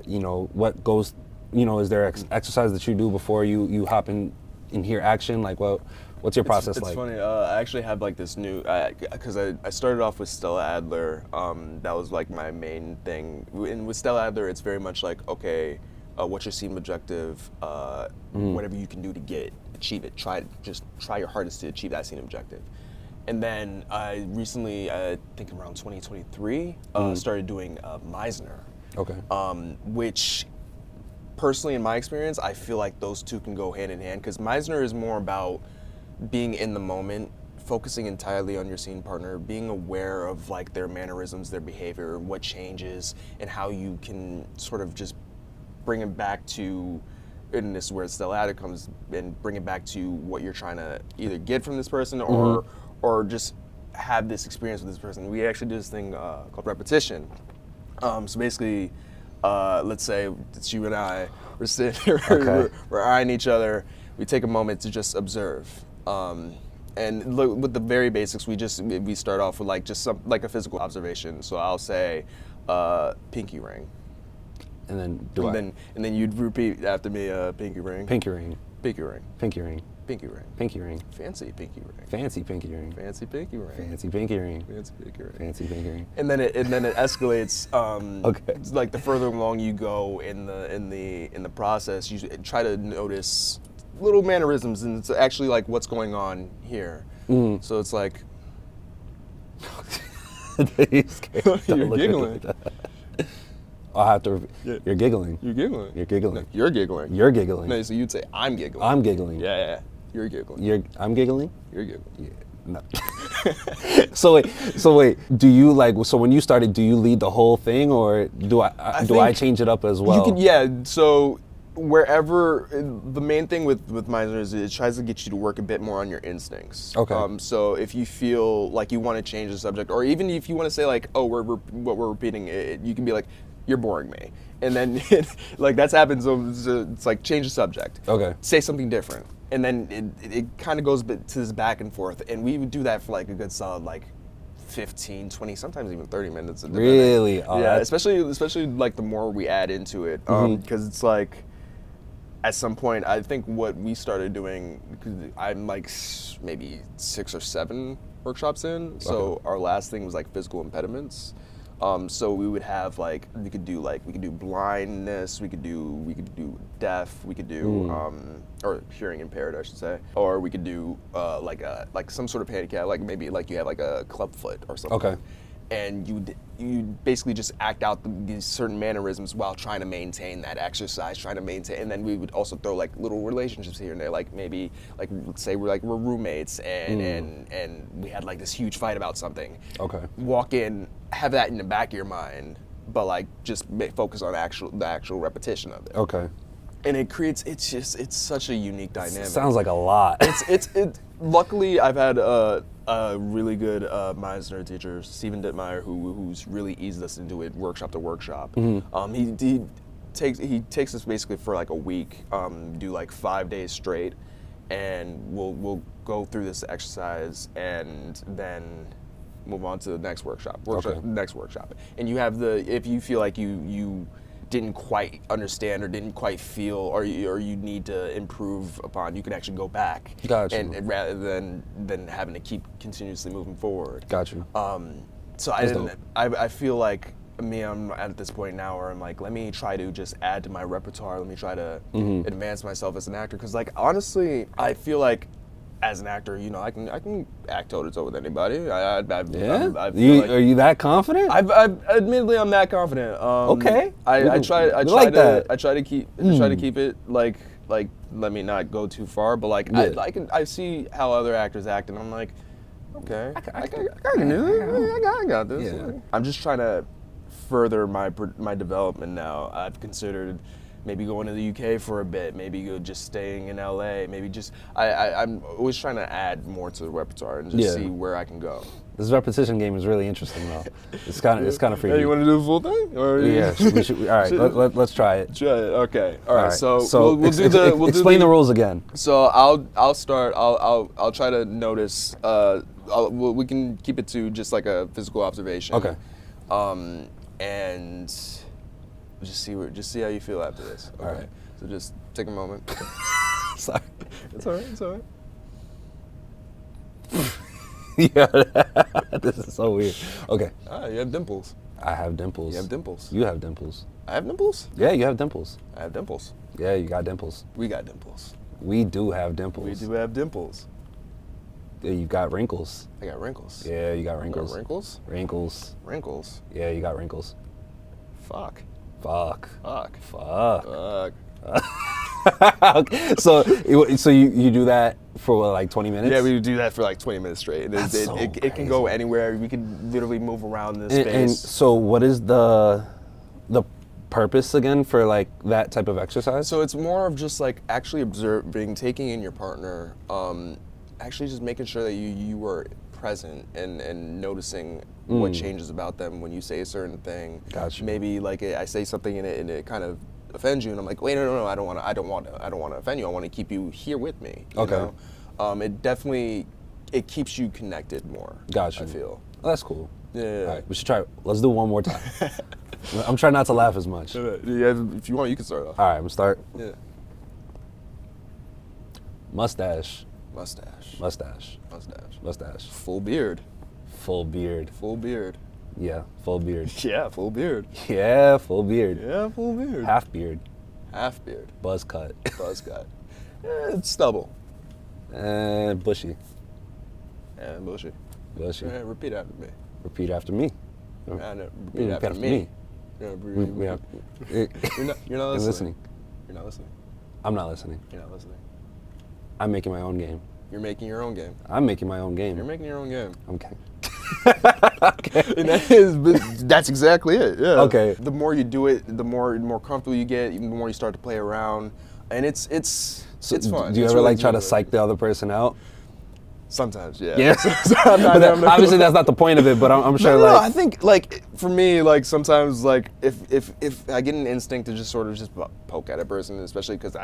[SPEAKER 1] you know, what goes, you know, is there exercise that you do before you hop in and hear action? Like, what's your process like?
[SPEAKER 2] It's funny. I actually have like this new, because I started off with Stella Adler. That was like my main thing. And with Stella Adler, it's very much like, okay, what's your scene objective? Whatever you can do to achieve it. Try your hardest to achieve that scene objective. And then I recently, I think around 2023, started doing Meisner. Okay. Which, personally, in my experience, I feel like those two can go hand in hand, because Meisner is more about being in the moment, focusing entirely on your scene partner, being aware of like their mannerisms, their behavior, what changes, and how you can sort of just bring it back to, and this is where Stella Adler comes, and bring it back to what you're trying to either get from this person, or just have this experience with this person. We actually do this thing called repetition. So basically, let's say it's you and I, we're sitting here, we're eyeing each other. We take a moment to just observe. And look, with the very basics, we start off with like just like a physical observation. So I'll say, pinky ring.
[SPEAKER 1] And then
[SPEAKER 2] and then you'd repeat after me, pinky ring.
[SPEAKER 1] Pinky ring.
[SPEAKER 2] Pinky ring.
[SPEAKER 1] Pinky ring.
[SPEAKER 2] Pinky ring.
[SPEAKER 1] Pinky ring.
[SPEAKER 2] Fancy pinky ring.
[SPEAKER 1] Fancy pinky ring.
[SPEAKER 2] Fancy pinky ring.
[SPEAKER 1] Fancy pinky ring.
[SPEAKER 2] Fancy pinky ring.
[SPEAKER 1] Fancy pinky ring.
[SPEAKER 2] And then it escalates.
[SPEAKER 1] Okay.
[SPEAKER 2] It's like the further along you go in the process, you try to notice little mannerisms, and it's actually like what's going on here. So it's like you're giggling.
[SPEAKER 1] I'll have to.
[SPEAKER 2] Yeah.
[SPEAKER 1] You're giggling.
[SPEAKER 2] You're giggling.
[SPEAKER 1] You're giggling.
[SPEAKER 2] No, you're giggling.
[SPEAKER 1] You're giggling.
[SPEAKER 2] No, so you'd say I'm giggling.
[SPEAKER 1] I'm giggling.
[SPEAKER 2] Yeah. You're giggling.
[SPEAKER 1] I'm giggling.
[SPEAKER 2] You're giggling.
[SPEAKER 1] Yeah. No. So wait. Do you so when you started, do you lead the whole thing, or do I change it up as well?
[SPEAKER 2] You can, so wherever, the main thing with Meisner is it tries to get you to work a bit more on your instincts.
[SPEAKER 1] Okay.
[SPEAKER 2] So if you feel like you want to change the subject, or even if you want to say like, oh, what we're repeating, you can be like, you're boring me. And then like that's happened, so it's like change the subject.
[SPEAKER 1] Okay. Say
[SPEAKER 2] something different. And then it kind of goes to this back and forth. And we would do that for like a good solid like 15, 20, sometimes even 30 minutes.
[SPEAKER 1] Really? Oh,
[SPEAKER 2] yeah, especially like the more we add into it. Because it's like, at some point, I think what we started doing, because I'm like maybe 6 or 7 workshops in. So our last thing was like physical impediments. So we would have like we could do blindness, we could do deaf, we could do or hearing impaired, I should say, or we could do like some sort of handicap, like maybe like you have like a clubfoot or something.
[SPEAKER 1] Okay.
[SPEAKER 2] And you basically just act out these certain mannerisms while trying to maintain that exercise, and then we would also throw like little relationships here and there, like maybe like let's say we're roommates and we had like this huge fight about something.
[SPEAKER 1] Okay.
[SPEAKER 2] Walk in, have that in the back of your mind, but like just focus on the actual repetition of it.
[SPEAKER 1] Okay.
[SPEAKER 2] And it's such a unique dynamic.
[SPEAKER 1] Sounds like a lot.
[SPEAKER 2] Luckily, I've had a really good Meisner teacher, Stephen Dittmeyer, who's really eased us into it, workshop to workshop. He takes us basically for like a week, do like 5 days straight, and we'll go through this exercise and then move on to the next workshop. Next workshop. And you have if you feel like you didn't quite understand or didn't quite feel or you need to improve upon, you can actually go back.
[SPEAKER 1] Gotcha.
[SPEAKER 2] And rather than having to keep continuously moving forward.
[SPEAKER 1] Gotcha.
[SPEAKER 2] So I feel like I'm at this point now where I'm like, let me try to just add to my repertoire. Let me try to advance myself as an actor. Because like honestly, I feel like as an actor, I can act toe-to-toe with anybody.
[SPEAKER 1] Yeah?
[SPEAKER 2] Are
[SPEAKER 1] you that confident?
[SPEAKER 2] Admittedly, I'm that confident.
[SPEAKER 1] Okay.
[SPEAKER 2] I try to keep it like let me not go too far, but like I see how other actors act, and I'm like, okay, I got this.
[SPEAKER 1] Yeah.
[SPEAKER 2] I'm just trying to further my development now. I've considered maybe going to the UK for a bit, maybe just staying in LA, maybe just, I'm always trying to add more to the repertoire and just see where I can go.
[SPEAKER 1] This repetition game is really interesting though. It's kind of freaky.
[SPEAKER 2] Hey, you want to do the full thing? Or
[SPEAKER 1] yeah, we should, all right, let's try it.
[SPEAKER 2] Try it, okay. All right, so we'll
[SPEAKER 1] explain the rules again.
[SPEAKER 2] So I'll start, I'll try to notice, we can keep it to just like a physical observation.
[SPEAKER 1] Okay.
[SPEAKER 2] And just see how you feel after this. Okay. All right. So just take a moment.
[SPEAKER 1] Sorry.
[SPEAKER 2] It's all right. It's all right.
[SPEAKER 1] Yeah, this is so weird. Okay.
[SPEAKER 2] You have dimples.
[SPEAKER 1] I have dimples.
[SPEAKER 2] You have dimples.
[SPEAKER 1] You have dimples.
[SPEAKER 2] I have dimples?
[SPEAKER 1] Yeah, you have dimples.
[SPEAKER 2] I have dimples.
[SPEAKER 1] Yeah, you got dimples.
[SPEAKER 2] We got dimples.
[SPEAKER 1] We do have dimples.
[SPEAKER 2] We do have dimples.
[SPEAKER 1] Yeah, you got wrinkles.
[SPEAKER 2] I got wrinkles.
[SPEAKER 1] Yeah, you got wrinkles.
[SPEAKER 2] I got wrinkles?
[SPEAKER 1] Wrinkles.
[SPEAKER 2] Wrinkles?
[SPEAKER 1] Yeah, you got wrinkles.
[SPEAKER 2] Fuck.
[SPEAKER 1] Fuck.
[SPEAKER 2] Fuck.
[SPEAKER 1] Fuck.
[SPEAKER 2] Fuck.
[SPEAKER 1] Okay. So you do that for what, like 20 minutes?
[SPEAKER 2] Yeah, we would do that for like 20 minutes straight. It can go anywhere. We can literally move around this space.
[SPEAKER 1] And so what is the purpose again for like that type of exercise?
[SPEAKER 2] So it's more of just like actually observing, taking in your partner, actually just making sure that you are present and noticing what changes about them when you say a certain thing.
[SPEAKER 1] Gotcha.
[SPEAKER 2] Maybe like I say something and it kind of offends you, and I'm like, wait, no, I don't want to offend you. I want to keep you here with me. You
[SPEAKER 1] Okay.
[SPEAKER 2] know? It keeps you connected more.
[SPEAKER 1] Gotcha.
[SPEAKER 2] I feel.
[SPEAKER 1] Oh, that's cool.
[SPEAKER 2] Yeah.
[SPEAKER 1] All right, we should try it. Let's do one more time. I'm trying not to laugh as much. All
[SPEAKER 2] Yeah, if you want, you can start off.
[SPEAKER 1] right, I'm gonna start.
[SPEAKER 2] Yeah.
[SPEAKER 1] Mustache,
[SPEAKER 2] Mustache.
[SPEAKER 1] mustache,
[SPEAKER 2] Mustache.
[SPEAKER 1] mustache.
[SPEAKER 2] Full beard.
[SPEAKER 1] Full beard.
[SPEAKER 2] Full beard.
[SPEAKER 1] Yeah, full beard.
[SPEAKER 2] Yeah, full beard.
[SPEAKER 1] Yeah, full beard.
[SPEAKER 2] Yeah, full beard.
[SPEAKER 1] Half beard.
[SPEAKER 2] Half beard.
[SPEAKER 1] Buzz cut.
[SPEAKER 2] Buzz cut. It's stubble.
[SPEAKER 1] And bushy.
[SPEAKER 2] And bushy.
[SPEAKER 1] Bushy.
[SPEAKER 2] Yeah, repeat after me.
[SPEAKER 1] Repeat after me.
[SPEAKER 2] Yeah, no, repeat after me. Yeah,
[SPEAKER 1] Yeah.
[SPEAKER 2] You're not listening.
[SPEAKER 1] listening.
[SPEAKER 2] You're not listening.
[SPEAKER 1] I'm not listening.
[SPEAKER 2] You're not listening.
[SPEAKER 1] I'm making my own game.
[SPEAKER 2] You're making your own game.
[SPEAKER 1] I'm making my own game.
[SPEAKER 2] You're making your own game.
[SPEAKER 1] Okay.
[SPEAKER 2] And that's exactly it. Yeah.
[SPEAKER 1] Okay.
[SPEAKER 2] The more you do it, the more comfortable you get. The more you start to play around, and it's fun.
[SPEAKER 1] Do you
[SPEAKER 2] It's
[SPEAKER 1] ever
[SPEAKER 2] really
[SPEAKER 1] like try to
[SPEAKER 2] good.
[SPEAKER 1] psych the other person out?
[SPEAKER 2] Sometimes, yeah.
[SPEAKER 1] Yeah.
[SPEAKER 2] I'm not-
[SPEAKER 1] Obviously, that's not the point of it, but I'm sure.
[SPEAKER 2] No,
[SPEAKER 1] like,
[SPEAKER 2] I think like for me, like sometimes like if I get an instinct to just sort of just poke at a person, especially because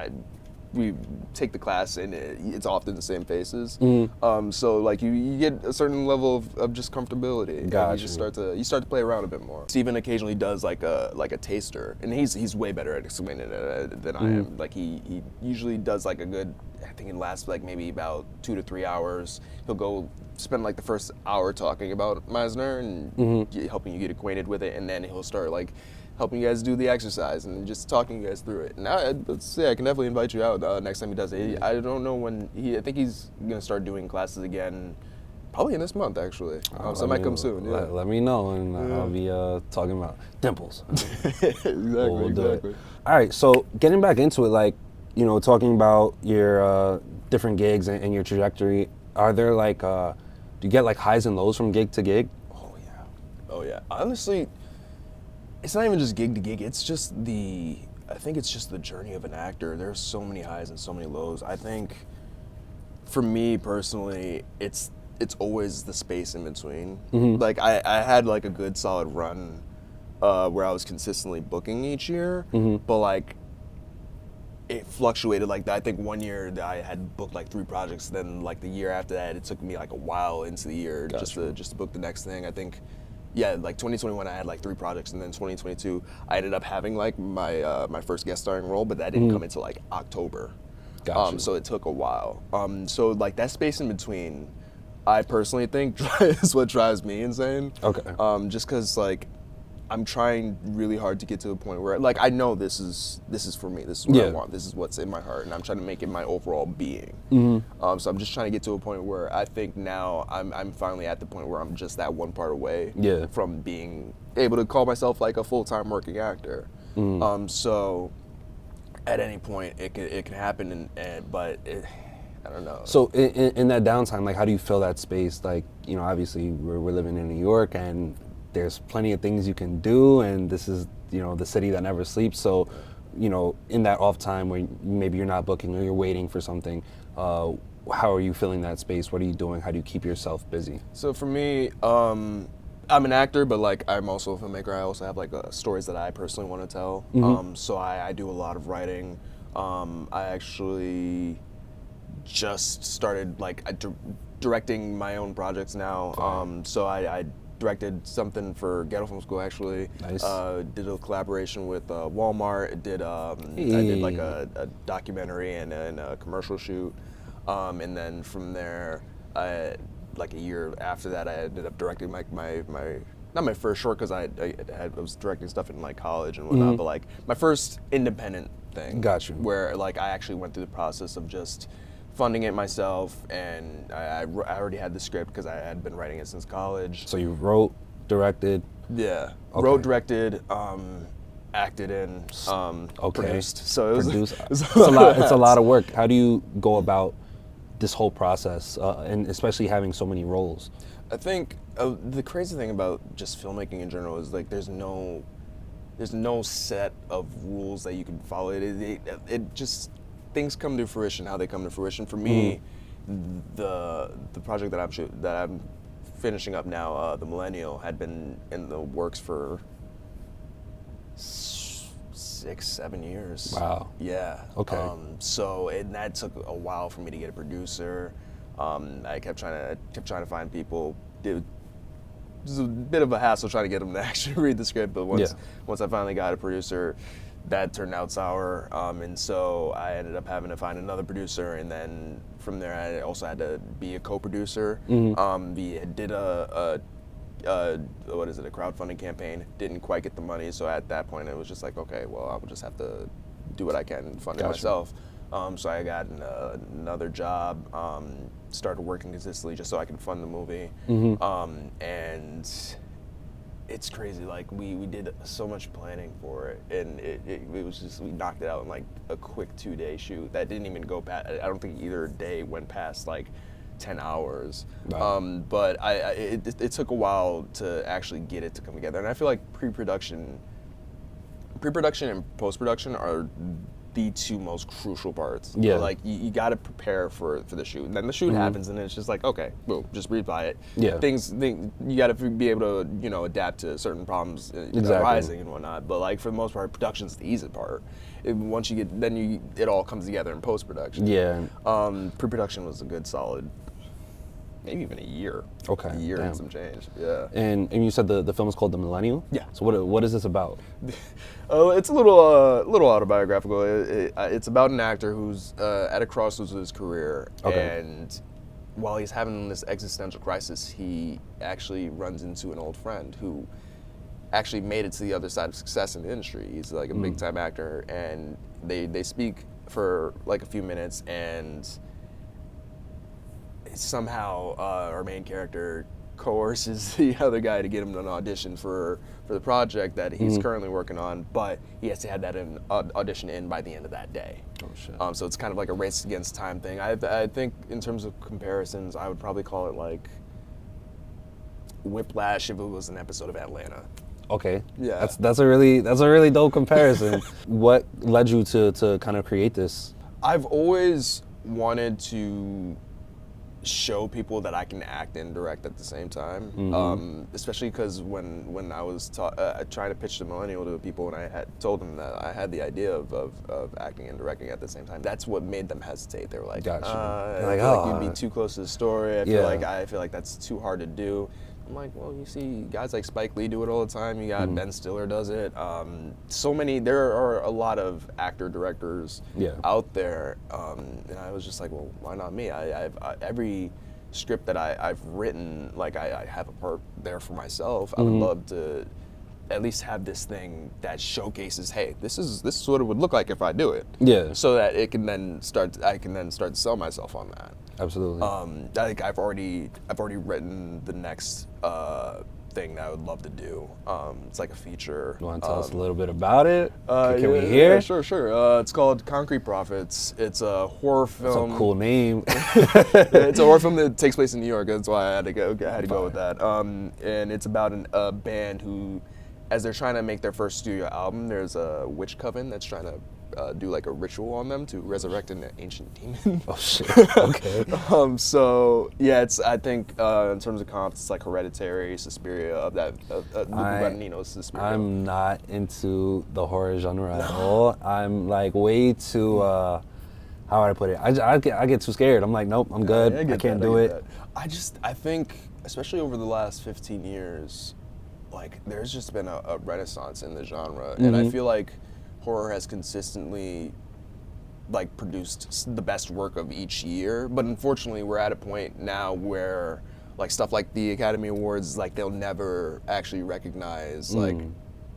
[SPEAKER 2] we take the class and it's often the same faces. So like you get a certain level of just comfortability. And
[SPEAKER 1] Gotcha.
[SPEAKER 2] You start to play around a bit more. Steven occasionally does like a taster, and he's way better at explaining it than I am. Like he usually does like a good. I think it lasts like maybe about 2 to 3 hours. He'll go spend like the first hour talking about Meisner and helping you get acquainted with it, and then he'll start like helping you guys do the exercise and just talking you guys through it. And I can definitely invite you out next time he does it. I don't know when I think he's gonna start doing classes again, probably in this month actually. So it might come soon. Yeah.
[SPEAKER 1] Let me know, and I'll be talking about dimples.
[SPEAKER 2] Exactly.
[SPEAKER 1] We'll do it. All right, so getting back into it, like, you know, talking about your different gigs and your trajectory, are there like, do you get like highs and lows from gig to gig?
[SPEAKER 2] Oh yeah. Honestly, it's not even just gig to gig. It's just I think it's just the journey of an actor. There's so many highs and so many lows. I think, for me personally, it's always the space in between. Like I had like a good solid run where I was consistently booking each year, but like it fluctuated like that. I think one year that I had booked like 3 projects. Then like the year after that, it took me like a while into the year just to book the next thing. I think. Yeah, like 2021, I had like 3 projects, and then 2022, I ended up having like my my first guest starring role, but that didn't come until like October.
[SPEAKER 1] Gotcha.
[SPEAKER 2] So it took a while. So like that space in between, I personally think is what drives me insane.
[SPEAKER 1] Okay.
[SPEAKER 2] Just because like I'm trying really hard to get to a point where like I know this is for me. This is what I want. This is what's in my heart, and I'm trying to make it my overall being. So I'm just trying to get to a point where I think now I'm finally at the point where I'm just that one part away from being able to call myself like a full-time working actor. So at any point it can happen, but I don't know.
[SPEAKER 1] So in that downtime, like, how do you fill that space? Like, you know, obviously we're living in New York, and there's plenty of things you can do, and this is, you know, the city that never sleeps. So, you know, in that off time where maybe you're not booking or you're waiting for something, how are you filling that space? What are you doing? How do you keep yourself busy?
[SPEAKER 2] So for me, I'm an actor, but like I'm also a filmmaker. I also have like stories that I personally want to tell. So I do a lot of writing. I actually just started like directing my own projects now. So I directed something for Ghetto Film School actually.
[SPEAKER 1] Nice.
[SPEAKER 2] Did a collaboration with Walmart. I did like a documentary and a commercial shoot. And then from there, like a year after that, I ended up directing my not my first short, because I was directing stuff in like college and whatnot, but like my first independent thing.
[SPEAKER 1] Got you.
[SPEAKER 2] Where like I actually went through the process of just funding it myself, and I already had the script because I had been writing it since college.
[SPEAKER 1] So you wrote, directed.
[SPEAKER 2] Yeah,
[SPEAKER 1] Okay.
[SPEAKER 2] wrote, directed, acted in, produced. So it was,
[SPEAKER 1] Produced.
[SPEAKER 2] it was
[SPEAKER 1] It's a lot of work. How do you go about this whole process, and especially having so many roles?
[SPEAKER 2] I think the crazy thing about just filmmaking in general is like there's no set of rules that you can follow. It just, things come to fruition how they come to fruition. For me, the project that I'm finishing up now. The Millennial had been in the works for 6-7 years.
[SPEAKER 1] Wow.
[SPEAKER 2] Yeah.
[SPEAKER 1] Okay.
[SPEAKER 2] So that took a while for me to get a producer. I kept trying to find people. It was a bit of a hassle trying to get them to actually read the script, but once I finally got a producer, that turned out sour, and so I ended up having to find another producer, and then from there I also had to be a co-producer. We did a crowdfunding campaign. Didn't quite get the money, so at that point it was just like, okay, well, I will just have to do what I can and fund it myself. So I got another job, started working consistently just so I can fund the movie, and it's crazy. Like we did so much planning for it, and it was just, we knocked it out in like a quick 2-day shoot that didn't even go past. I don't think either day went past like 10 hours. Wow. But it took a while to actually get it to come together, and I feel like pre-production and post-production are the two most crucial parts.
[SPEAKER 1] Yeah.
[SPEAKER 2] Like you got to prepare for the shoot, and then the shoot happens, and it's just like, okay, boom, just read by it.
[SPEAKER 1] Yeah.
[SPEAKER 2] You got to be able to adapt to certain problems arising and whatnot. But like for the most part, production's the easy part. Once you get, then it all comes together in post production.
[SPEAKER 1] Yeah.
[SPEAKER 2] Pre-production was a good solid, maybe even a year.
[SPEAKER 1] Okay.
[SPEAKER 2] A year and some change. Yeah.
[SPEAKER 1] And you said the film is called The Millennial?
[SPEAKER 2] Yeah.
[SPEAKER 1] So what is this about?
[SPEAKER 2] It's a little autobiographical. It's about an actor who's at a crossroads of his career, and while he's having this existential crisis, he actually runs into an old friend who actually made it to the other side of success in the industry. He's like a big time actor, and they speak for like a few minutes, and somehow our main character coerces the other guy to get him an audition for the project that he's currently working on, but he has to have that audition in by the end of that day.
[SPEAKER 1] Oh shit.
[SPEAKER 2] So it's kind of like a race against time thing. I think in terms of comparisons, I would probably call it like Whiplash if it was an episode of Atlanta.
[SPEAKER 1] Okay.
[SPEAKER 2] Yeah.
[SPEAKER 1] That's a really dope comparison. What led you to kind of create this?
[SPEAKER 2] I've always wanted to show people that I can act and direct at the same time, especially because when I was trying to pitch the Millennial to people, and I had told them that I had the idea of acting and directing at the same time, that's what made them hesitate. They were like,
[SPEAKER 1] gotcha.
[SPEAKER 2] I feel like you'd be too close to the story. I feel like that's too hard to do. I'm like, well, you see guys like Spike Lee do it all the time. You got Ben Stiller does it. There are a lot of actor directors out there, and I was just like, well, why not me? Every script that I've written, like I have a part there for myself. I would love to at least have this thing that showcases, hey, this is what it would look like if I do it.
[SPEAKER 1] Yeah.
[SPEAKER 2] So that I can then start to sell myself on that.
[SPEAKER 1] Absolutely.
[SPEAKER 2] I think I've already written the next thing that I would love to do. It's like a feature.
[SPEAKER 1] You want to tell us a little bit about it? Can we
[SPEAKER 2] Yeah,
[SPEAKER 1] hear?
[SPEAKER 2] sure. It's called Concrete Profits. It's a horror film.
[SPEAKER 1] That's a cool name.
[SPEAKER 2] It's a horror film that takes place in New York. That's why I had to go with that. And it's about a band who, as they're trying to make their first studio album, there's a witch coven that's trying to do like a ritual on them to resurrect an ancient demon.
[SPEAKER 1] Oh shit. Okay.
[SPEAKER 2] So yeah, I think in terms of comps, it's like Hereditary, Suspiria, of that Luca Guadagnino's Suspiria.
[SPEAKER 1] I'm not into the horror genre at all. I'm like way too how would I put it? I get too scared. I'm like, nope, I'm good. I can't do it.
[SPEAKER 2] I think, especially over the last 15 years, like there's just been a renaissance in the genre, and I feel like horror has consistently like produced the best work of each year, but unfortunately we're at a point now where like stuff like the Academy Awards, like they'll never actually recognize like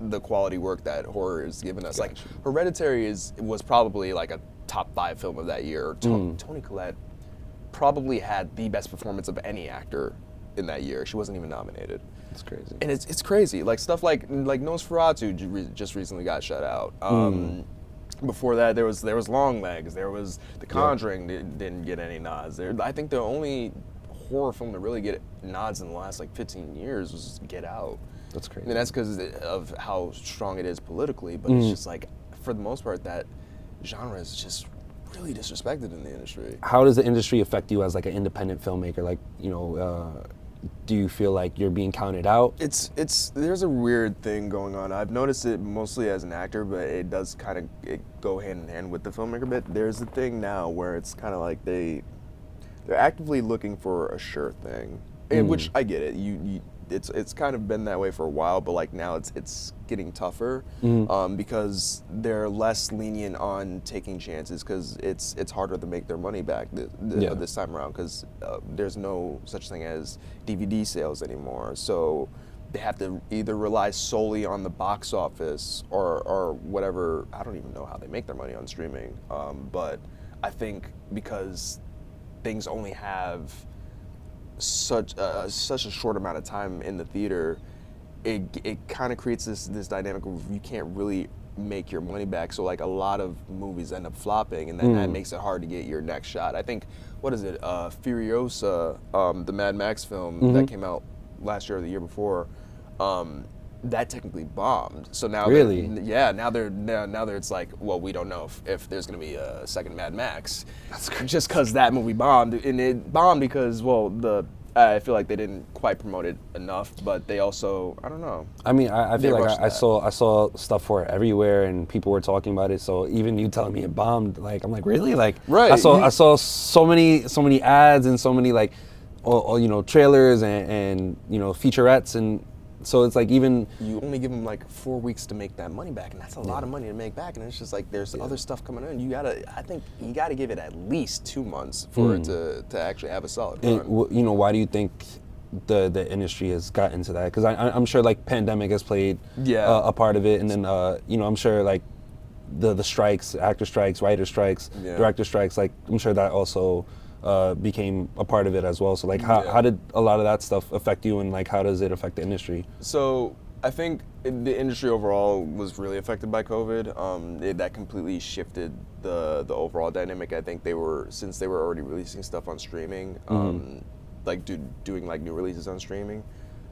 [SPEAKER 2] the quality work that horror has given us. Gotcha. Like Hereditary was probably like a top 5 film of that year. Toni Collette probably had the best performance of any actor in that year. She wasn't even nominated.
[SPEAKER 1] It's crazy.
[SPEAKER 2] And it's crazy. Like stuff like Nosferatu just recently got shut out. Before that, there was Longlegs. There was The Conjuring didn't get any nods. I think the only horror film to really get nods in the last like 15 years was Get Out.
[SPEAKER 1] That's crazy.
[SPEAKER 2] And that's because of how strong it is politically. But it's just like, for the most part, that genre is just really disrespected in the industry.
[SPEAKER 1] How does the industry affect you as like an independent filmmaker? Like, do you feel like you're being counted out?
[SPEAKER 2] It's there's a weird thing going on. I've noticed it mostly as an actor, but it does kind of go hand in hand with the filmmaker a bit. There's a thing now where it's kind of like they're actively looking for a sure thing, and which I get it. It's kind of been that way for a while, but like now it's getting tougher because they're less lenient on taking chances because it's harder to make their money back this time around because there's no such thing as DVD sales anymore. So they have to either rely solely on the box office or whatever. I don't even know how they make their money on streaming, but I think because things only have such a short amount of time in the theater, it kind of creates this dynamic of you can't really make your money back. So like a lot of movies end up flopping, and then that makes it hard to get your next shot. I think what is it, Furiosa, the Mad Max film that came out last year or the year before, that technically bombed. So now
[SPEAKER 1] really,
[SPEAKER 2] now it's like, well, we don't know if there's going to be a second Mad Max. That's crazy. Just because that movie bombed, and it bombed because I feel like they didn't quite promote it enough, but they also, I don't know.
[SPEAKER 1] I mean, I feel like I saw stuff for it everywhere, and people were talking about it. So even you telling me it bombed, like I'm like, really? Like
[SPEAKER 2] right.
[SPEAKER 1] I saw so many ads and so many like, trailers and featurettes, and so it's like even
[SPEAKER 2] you only give them like 4 weeks to make that money back, and that's a lot of money to make back. And it's just like there's other stuff coming in. I think you gotta give it at least 2 months for it to actually have a solid run.
[SPEAKER 1] And, why do you think the industry has gotten to that? Because I'm sure like pandemic has played a part of it, and then I'm sure like the strikes, actor strikes, writer strikes, director strikes, like I'm sure that also became a part of it as well. So like how did a lot of that stuff affect you, and like how does it affect the industry?
[SPEAKER 2] So I think the industry overall was really affected by COVID. That completely shifted the overall dynamic. I think since they were already releasing stuff on streaming, like doing like new releases on streaming,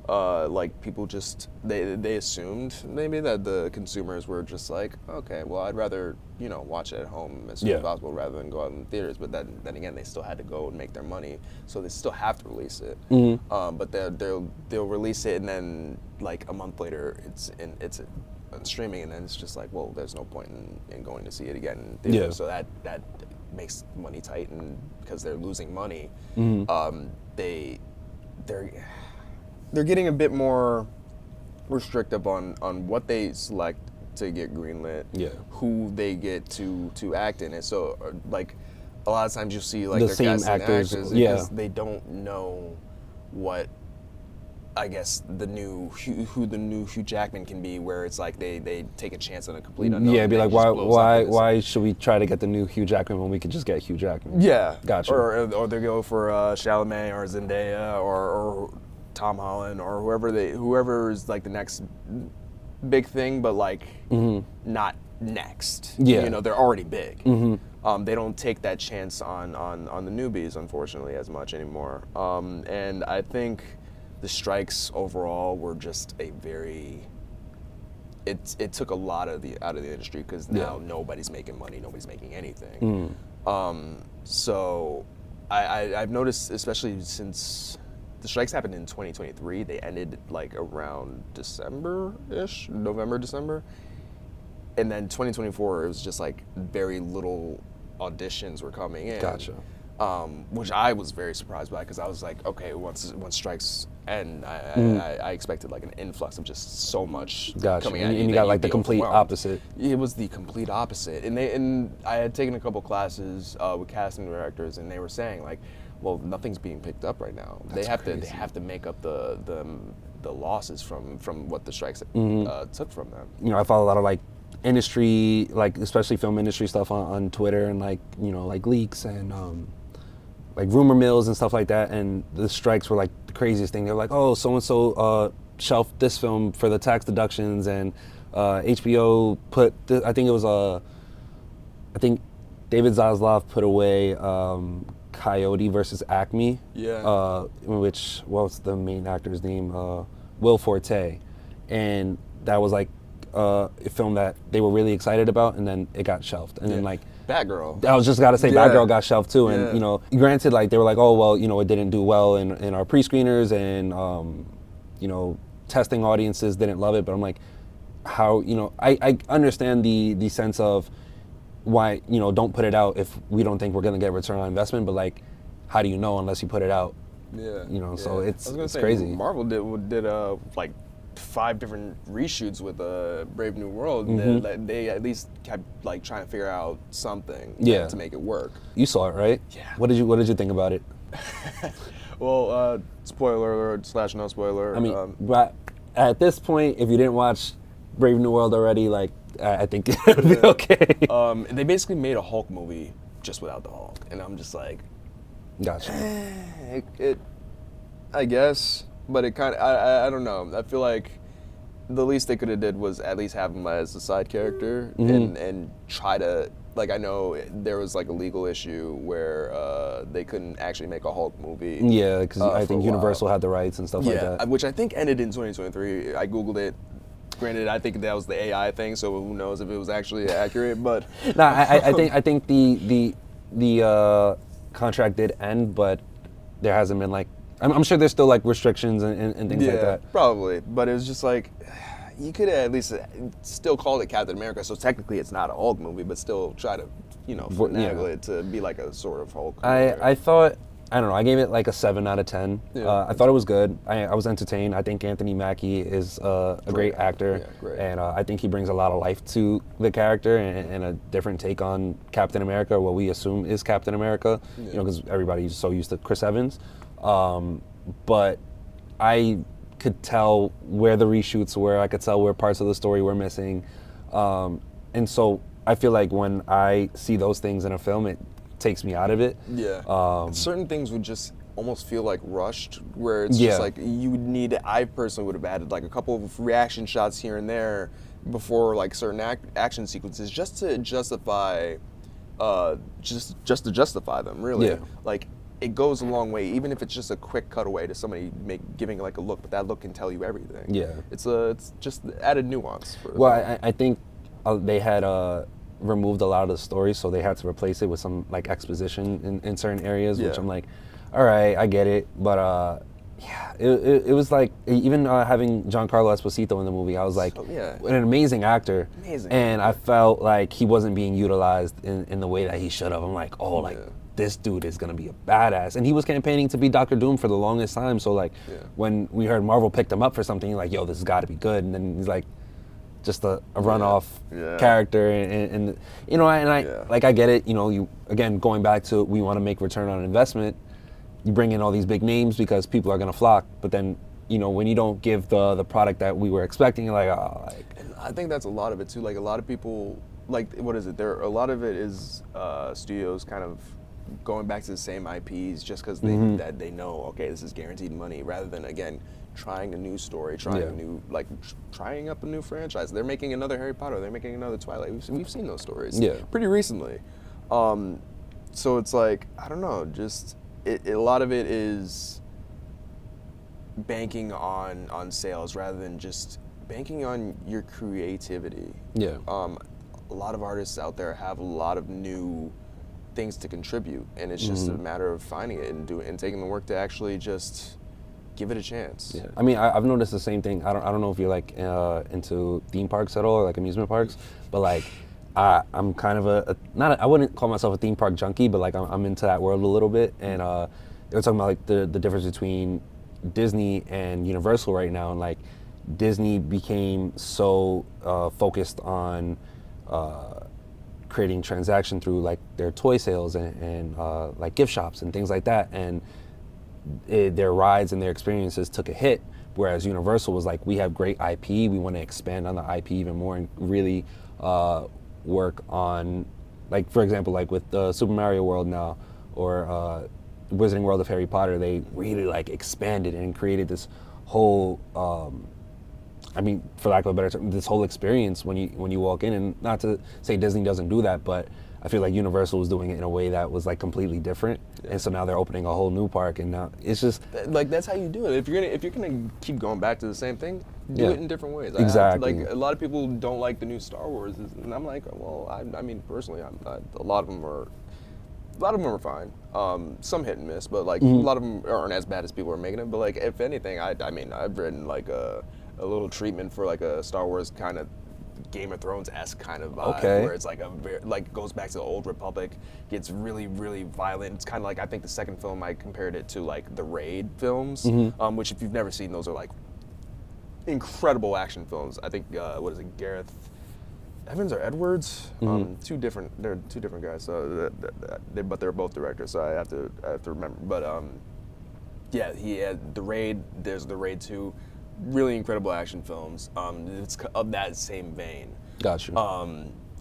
[SPEAKER 2] like people just they assumed maybe that the consumers were just like, okay, well I'd rather watch it at home as soon as possible rather than go out in the theaters. But then again, they still had to go and make their money, so they still have to release it. But they'll release it, and then like a month later it's on streaming, and then it's just like, well, there's no point in going to see it again in theaters. So that makes money tight, and because they're losing money, they're getting a bit more restrictive on what they select to get greenlit, who they get to act in it. So like a lot of times you'll see like
[SPEAKER 1] the
[SPEAKER 2] they're
[SPEAKER 1] same actors
[SPEAKER 2] because they don't know what, I guess, who the new Hugh Jackman can be, where it's like they take a chance on a complete unknown.
[SPEAKER 1] Yeah, be like, why should we try to get the new Hugh Jackman when we could just get Hugh Jackman?
[SPEAKER 2] Yeah,
[SPEAKER 1] gotcha.
[SPEAKER 2] Or they go for Chalamet or Zendaya or Tom Holland or whoever is like the next big thing, but like not next.
[SPEAKER 1] Yeah,
[SPEAKER 2] they're already big. They don't take that chance on the newbies, unfortunately, as much anymore. And I think the strikes overall were just it took a lot out of the industry, because now nobody's making money, nobody's making anything. So I've noticed, especially since the strikes happened in 2023, they ended like around December-ish, November, December. And then 2024, it was just like very little auditions were coming in.
[SPEAKER 1] Gotcha.
[SPEAKER 2] Which I was very surprised by, because I was like, okay, once strikes end, I expected like an influx of just so much coming in.
[SPEAKER 1] And you got like the complete opposite.
[SPEAKER 2] It was the complete opposite. And I had taken a couple classes with casting directors, and they were saying like, well, nothing's being picked up right now. They have to make up the losses from what the strikes took from them.
[SPEAKER 1] I follow a lot of like industry, like especially film industry stuff on Twitter, and like like leaks and like rumor mills and stuff like that. And the strikes were like the craziest thing. They were like, oh, so and so shelved this film for the tax deductions, and HBO put I think David Zaslav put away Coyote versus Acme.
[SPEAKER 2] Yeah.
[SPEAKER 1] Which, what's the main actor's name? Will Forte. And that was like a film that they were really excited about, and then it got shelved. And then like
[SPEAKER 2] Batgirl.
[SPEAKER 1] I was just gotta say,
[SPEAKER 2] Yeah.
[SPEAKER 1] Batgirl got shelved too, and
[SPEAKER 2] Yeah.
[SPEAKER 1] you know, granted, like they were like, oh well, you know, it didn't do well in our pre-screeners, and you know, testing audiences didn't love it. But I'm like, how, you know, I understand the sense of why, you know, don't put it out if we don't think we're gonna get return on investment. But like, how do you know unless you put it out?
[SPEAKER 2] Yeah.
[SPEAKER 1] You know, so
[SPEAKER 2] Yeah.
[SPEAKER 1] it's
[SPEAKER 2] I was gonna say,
[SPEAKER 1] crazy.
[SPEAKER 2] Marvel did like 5 different reshoots with Brave New World.
[SPEAKER 1] Mm-hmm.
[SPEAKER 2] They at least kept like trying to figure out something
[SPEAKER 1] Yeah.
[SPEAKER 2] to make it work.
[SPEAKER 1] You saw it, right?
[SPEAKER 2] Yeah.
[SPEAKER 1] What did you think about it?
[SPEAKER 2] Well, spoiler alert / no spoiler.
[SPEAKER 1] I mean, but at this point, if you didn't watch Brave New World already, like I think it would be okay.
[SPEAKER 2] They basically made a Hulk movie just without the Hulk, and I'm just like,
[SPEAKER 1] Gotcha.
[SPEAKER 2] it I guess, but it kind of I don't know. I feel like the least they could have did was at least have him as a side character and try to, like, I know there was like a legal issue where they couldn't actually make a Hulk movie.
[SPEAKER 1] Yeah, because I
[SPEAKER 2] for a
[SPEAKER 1] think
[SPEAKER 2] while.
[SPEAKER 1] Universal had the rights and stuff like
[SPEAKER 2] Yeah,
[SPEAKER 1] that.
[SPEAKER 2] which I think ended in 2023. I googled it. Granted, I think that was the AI thing, so who knows if it was actually accurate. But
[SPEAKER 1] No, I think the contract did end, but there hasn't been like, I'm sure there's still like restrictions and things like that.
[SPEAKER 2] Probably. But it was just like, you could at least still call it Captain America. So technically, it's not a Hulk movie, but still try to, you know, finagle it to be like a sort of Hulk.
[SPEAKER 1] I thought, I don't know, I gave it like a 7 out of 10.
[SPEAKER 2] Yeah.
[SPEAKER 1] I thought it was good. I was entertained. I think Anthony Mackie is a great actor.
[SPEAKER 2] Yeah, great.
[SPEAKER 1] And I think he brings a lot of life to the character and a different take on Captain America, what we assume is Captain America, you know, because everybody's so used to Chris Evans. But I could tell where the reshoots were. I could tell where parts of the story were missing. And so I feel like when I see those things in a film, it takes me out of it.
[SPEAKER 2] Yeah. Certain things would just almost feel like rushed, where it's
[SPEAKER 1] Yeah.
[SPEAKER 2] just like you would need. I personally would have added like a couple of reaction shots here and there before like certain action sequences, just to justify, just to justify them. Really,
[SPEAKER 1] Yeah.
[SPEAKER 2] like it goes a long way, even if it's just a quick cutaway to somebody giving like a look, but that look can tell you everything.
[SPEAKER 1] Yeah.
[SPEAKER 2] It's just added nuance. For the
[SPEAKER 1] Well,
[SPEAKER 2] film.
[SPEAKER 1] I think they had removed a lot of the story, so they had to replace it with some like exposition in certain areas, which
[SPEAKER 2] Yeah.
[SPEAKER 1] I'm like, all right, I get it, but yeah, it was like, even having Giancarlo Esposito in the movie, I was like,
[SPEAKER 2] yeah.
[SPEAKER 1] an amazing actor,
[SPEAKER 2] Amazing
[SPEAKER 1] and I felt like he wasn't being utilized in the way that he should have. I'm like, oh, like
[SPEAKER 2] Yeah.
[SPEAKER 1] this dude is gonna be a badass, and he was campaigning to be Doctor Doom for the longest time. So like,
[SPEAKER 2] Yeah.
[SPEAKER 1] when we heard Marvel picked him up for something, you're like, yo, this has got to be good, and then he's like, just a runoff
[SPEAKER 2] Yeah.
[SPEAKER 1] character, and you know, and I
[SPEAKER 2] Yeah.
[SPEAKER 1] like, I get it. You know, you again going back to, we want to make return on investment. You bring in all these big names because people are gonna flock, but then, you know, when you don't give the product that we were expecting, you're like, oh, like,
[SPEAKER 2] And I think that's a lot of it too. Like a lot of people, like what is it? A lot of it is studios kind of going back to the same IPs just because that they know, okay, this is guaranteed money, rather than again trying a new story, trying up a new franchise. They're making another Harry Potter. They're making another Twilight. We've seen those stories pretty recently. So it's like, I don't know, just a lot of it is banking on sales rather than just banking on your creativity.
[SPEAKER 1] Yeah.
[SPEAKER 2] A lot of artists out there have a lot of new things to contribute, and it's just a matter of finding it and taking the work to actually just give it a chance.
[SPEAKER 1] Yeah. I mean, I've noticed the same thing. I don't know if you're like into theme parks at all, or like amusement parks, but like I'm kind of I wouldn't call myself a theme park junkie, but like I'm into that world a little bit. And they were talking about like the difference between Disney and Universal right now, and like Disney became so focused on creating transaction through like their toy sales and like gift shops and things like that, and their rides and their experiences took a hit, whereas Universal was like, we have great IP, we want to expand on the IP even more and really work on, like, for example, like with Super Mario World now, or Wizarding World of Harry Potter, they really like expanded and created this whole I mean, for lack of a better term, this whole experience when you walk in. And not to say Disney doesn't do that, but I feel like Universal was doing it in a way that was like completely different, and so now they're opening a whole new park, and now it's just
[SPEAKER 2] like that's how you do it. If you're gonna keep going back to the same thing, do it in different ways.
[SPEAKER 1] Exactly.
[SPEAKER 2] Like a lot of people don't like the new Star Wars, and I'm like, well, I mean personally, a lot of them are fine. Some hit and miss, but like a lot of them aren't as bad as people are making it. But like if anything, I mean I've written like a little treatment for like a Star Wars kind of Game of Thrones-esque kind of vibe, where it's like goes back to the Old Republic, gets really, really violent. It's kind of like, I think the second film I compared it to like the Raid films, which if you've never seen, those are like incredible action films. I think what is it, Gareth Evans or Edwards? They're two different guys. So but they're both directors, so I have to remember. But yeah, he had the Raid. There's the Raid 2. Really incredible action films. It's of that same vein.
[SPEAKER 1] Gotcha.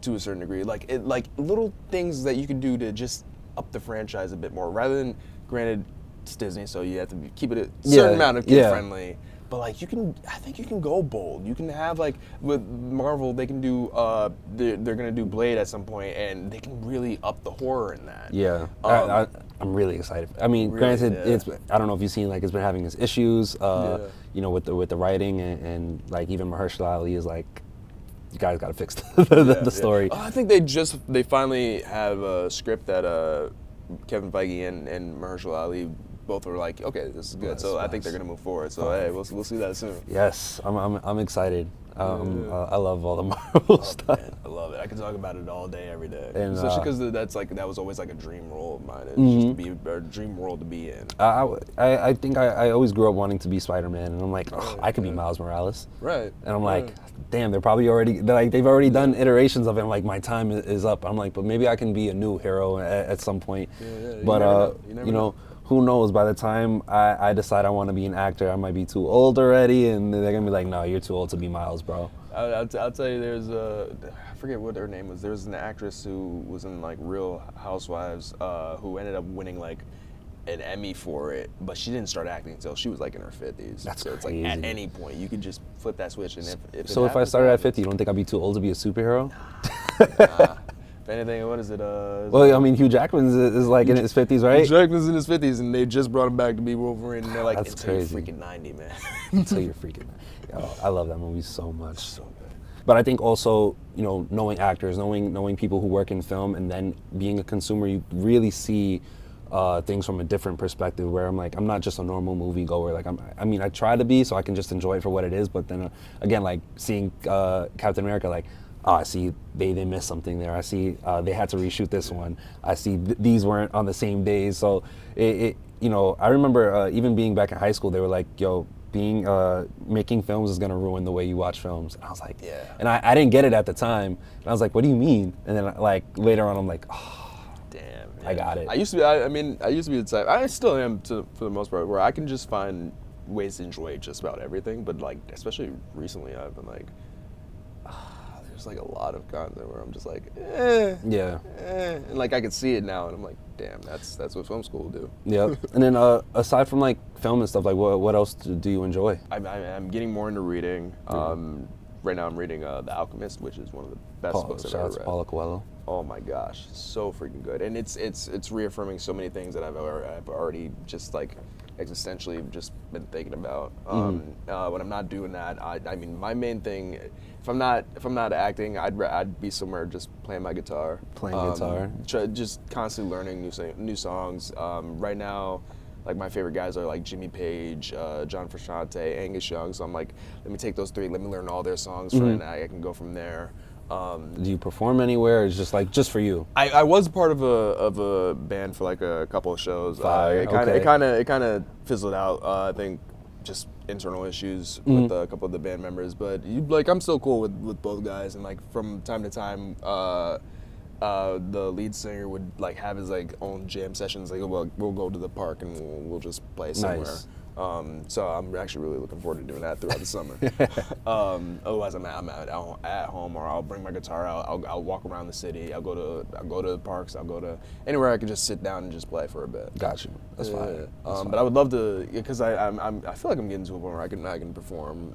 [SPEAKER 2] To a certain degree, like little things that you could do to just up the franchise a bit more. Rather than, granted, it's Disney, so you have to keep it a certain amount of kid friendly. But like I think you can go bold. You can have like with Marvel, they can do. They're gonna do Blade at some point, and they can really up the horror in that.
[SPEAKER 1] Yeah, I'm really excited. I mean,
[SPEAKER 2] Really,
[SPEAKER 1] granted, I don't know if you've seen, like, it's been having its issues. You know, with the writing and like even Mahershala Ali is like, you guys got to fix the story.
[SPEAKER 2] I think they finally have a script that Kevin Feige and Mahershala Ali both were like, okay, this is good. So I think they're gonna move forward. So hey, we'll see that soon.
[SPEAKER 1] Yes, I'm excited. I love all the Marvel stuff.
[SPEAKER 2] Man, I love it. I can talk about it all day, every day.
[SPEAKER 1] And,
[SPEAKER 2] especially because that was always like a dream role of mine. It's just to be a dream world to be in.
[SPEAKER 1] I think I always grew up wanting to be Spider-Man, and I'm like, I could be Miles Morales.
[SPEAKER 2] Right.
[SPEAKER 1] And I'm like, damn, they've already done iterations of it. And like, my time is up. I'm like, but maybe I can be a new hero at some point. But you know. Who knows? By the time I decide I want to be an actor, I might be too old already, and they're gonna be like, "No, you're too old to be Miles, bro."
[SPEAKER 2] I'll tell you, there's I forget what her name was. There was an actress who was in like Real Housewives who ended up winning like an Emmy for it, but she didn't start acting until she was like in her 50s.
[SPEAKER 1] That's
[SPEAKER 2] so it's
[SPEAKER 1] crazy.
[SPEAKER 2] like at any point you could just flip that switch, and if
[SPEAKER 1] I started at 50, you don't think I'd be too old to be a superhero?
[SPEAKER 2] Nah. If anything, what is it?
[SPEAKER 1] Well, I mean, Hugh Jackman is like in his 50s, right?
[SPEAKER 2] Hugh Jackman's in his 50s, and they just brought him back to be Wolverine, and they're like,
[SPEAKER 1] That's
[SPEAKER 2] until
[SPEAKER 1] crazy.
[SPEAKER 2] you're freaking 90, man.
[SPEAKER 1] Until you're freaking. Yo, I love that movie so much.
[SPEAKER 2] So good.
[SPEAKER 1] But I think also, you know, knowing actors, knowing people who work in film, and then being a consumer, you really see things from a different perspective. Where I'm like, I'm not just a normal movie goer. Like I try to be, so I can just enjoy it for what it is. But then again, like seeing Captain America, like, oh, I see they missed something there. I see they had to reshoot this one. I see these weren't on the same days. So it you know, I remember even being back in high school, they were like, yo, making films is gonna ruin the way you watch films. And I was like,
[SPEAKER 2] yeah.
[SPEAKER 1] And I didn't get it at the time. And I was like, what do you mean? And then like later on, I'm like, oh,
[SPEAKER 2] damn, man.
[SPEAKER 1] I got it.
[SPEAKER 2] I used to be. I used to be the type. I still am for the most part, where I can just find ways to enjoy just about everything. But like, especially recently, I've been like, there's like a lot of content where I'm just like, and like I can see it now, and I'm like, damn, that's what film school will do.
[SPEAKER 1] Yeah. And then aside from like film and stuff, like what else do you enjoy?
[SPEAKER 2] I'm getting more into reading. Right now I'm reading The Alchemist, which is one of the best books I've ever read.
[SPEAKER 1] Paulo Coelho.
[SPEAKER 2] Oh my gosh, so freaking good, and it's reaffirming so many things that I've already just like existentially just been thinking about. When I'm not doing that, I mean, my main thing, if I'm not acting, I'd be somewhere just playing my guitar. Just constantly learning new songs. Right now, like my favorite guys are like Jimmy Page, John Frusciante, Angus Young. So I'm like, let me take those three, let me learn all their songs, and I can go from there.
[SPEAKER 1] Do you perform anywhere, or is it just like just for you?
[SPEAKER 2] I was part of a band for like a couple of shows. It kind of fizzled out. I think just internal issues with a couple of the band members. But I'm still cool with both guys. And like from time to time, the lead singer would like have his like own jam sessions. Like, we'll go to the park and we'll just play somewhere.
[SPEAKER 1] Nice.
[SPEAKER 2] So I'm actually really looking forward to doing that throughout the summer. Otherwise, I'm at home, or I'll bring my guitar out. I'll walk around the city. I'll go to parks. I'll go to anywhere I can just sit down and just play for a bit.
[SPEAKER 1] Got you. That's fine.
[SPEAKER 2] But I would love to, because I feel like I'm getting to a point where I can perform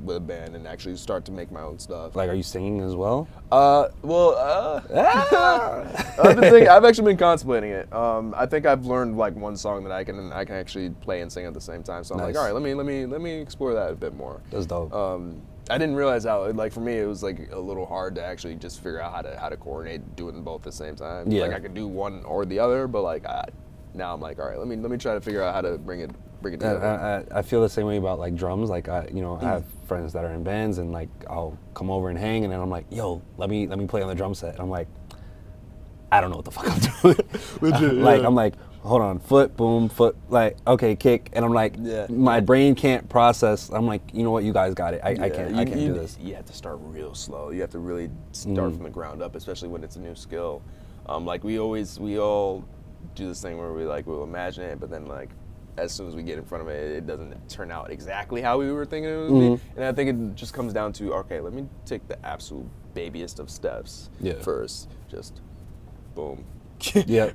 [SPEAKER 2] with a band and actually start to make my own stuff.
[SPEAKER 1] Like, are you singing as well?
[SPEAKER 2] I've actually been contemplating it. I think I've learned like one song that I can actually play and sing at the same time. So I'm like, all right, let me explore that a bit more.
[SPEAKER 1] That's dope.
[SPEAKER 2] I didn't realize how, like, for me, it was like a little hard to actually just figure out how to coordinate doing them both at the same time.
[SPEAKER 1] Yeah.
[SPEAKER 2] Like I could do one or the other, but like now I'm like, all right, let me try to figure out how to bring it together.
[SPEAKER 1] I feel the same way about like drums. Like I have friends that are in bands, and like I'll come over and hang, and then I'm like, yo, let me play on the drum set. And I'm like, I don't know what the fuck I'm doing. Legit, like I'm like, hold on, foot, boom, foot, like, okay, kick, and I'm like, my brain can't process. I'm like, you know what, you guys got it. I can't do this.
[SPEAKER 2] You have to start real slow. You have to really start from the ground up, especially when it's a new skill. Like we all do this thing where we'll imagine it, but then like as soon as we get in front of it, it doesn't turn out exactly how we were thinking it would be. And I think it just comes down to, okay, let me take the absolute babiest of steps first. Just boom.
[SPEAKER 1] Yeah.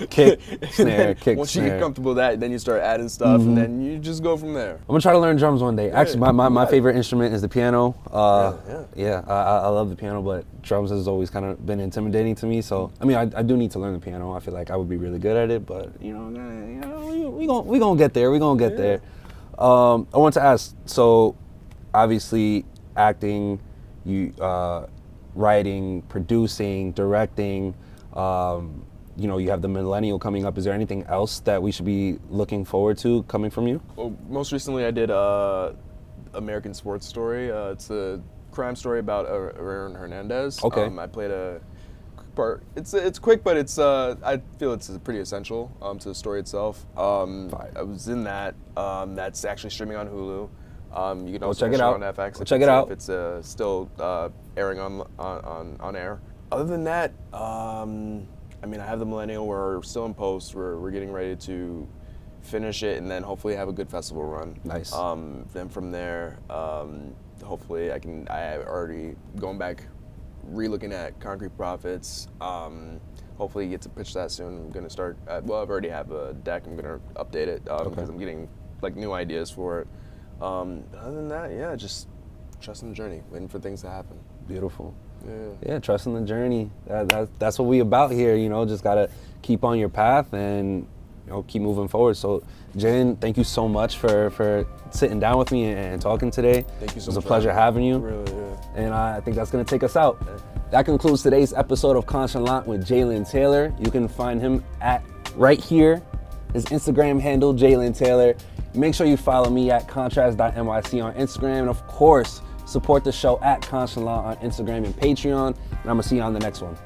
[SPEAKER 1] Kick, snare, kick,
[SPEAKER 2] Once
[SPEAKER 1] snare.
[SPEAKER 2] you get comfortable with that, then you start adding stuff, and then you just go from there.
[SPEAKER 1] I'm gonna try to learn drums one day. Actually, my favorite instrument is the piano. I love the piano, but drums has always kind of been intimidating to me. So I mean, I do need to learn the piano. I feel like I would be really good at it, but we gonna get there. We gonna get there. I want to ask. So obviously, acting, writing, producing, directing. You have the Millennial coming up. Is there anything else that we should be looking forward to coming from you?
[SPEAKER 2] Well, most recently I did American Sports Story. It's a crime story about Aaron Hernandez.
[SPEAKER 1] Okay.
[SPEAKER 2] I played a quick part. It's quick, but it's I feel it's pretty essential to the story itself. I was in that. That's actually streaming on Hulu. You can also
[SPEAKER 1] check it out.
[SPEAKER 2] On FX.
[SPEAKER 1] Check it out.
[SPEAKER 2] If it's still airing on air. Other than that, I mean, I have the Millennial. We're still in post. We're getting ready to finish it, and then hopefully have a good festival run.
[SPEAKER 1] Nice.
[SPEAKER 2] Then from there, hopefully I have already going back, re-looking at Concrete Profits. Hopefully get to pitch that soon. I'm gonna start. I've already have a deck. I'm gonna update it because I'm getting like new ideas for it. Other than that, yeah, just trusting the journey, waiting for things to happen.
[SPEAKER 1] Beautiful.
[SPEAKER 2] Yeah,
[SPEAKER 1] trusting the journey. That's what we about here. Just gotta keep on your path and keep moving forward. So, Jaelin, thank you so much for sitting down with me and talking today.
[SPEAKER 2] Thank you so much.
[SPEAKER 1] It was a pleasure having you.
[SPEAKER 2] Really, yeah.
[SPEAKER 1] And I think that's gonna take us out. That concludes today's episode of Conchalant with Jaelin Taylor. You can find him at right here, his Instagram handle, Jaelin Taylor. Make sure you follow me at contrast.nyc on Instagram, and of course, support the show at Conchalant on Instagram and Patreon, and I'm gonna see you on the next one.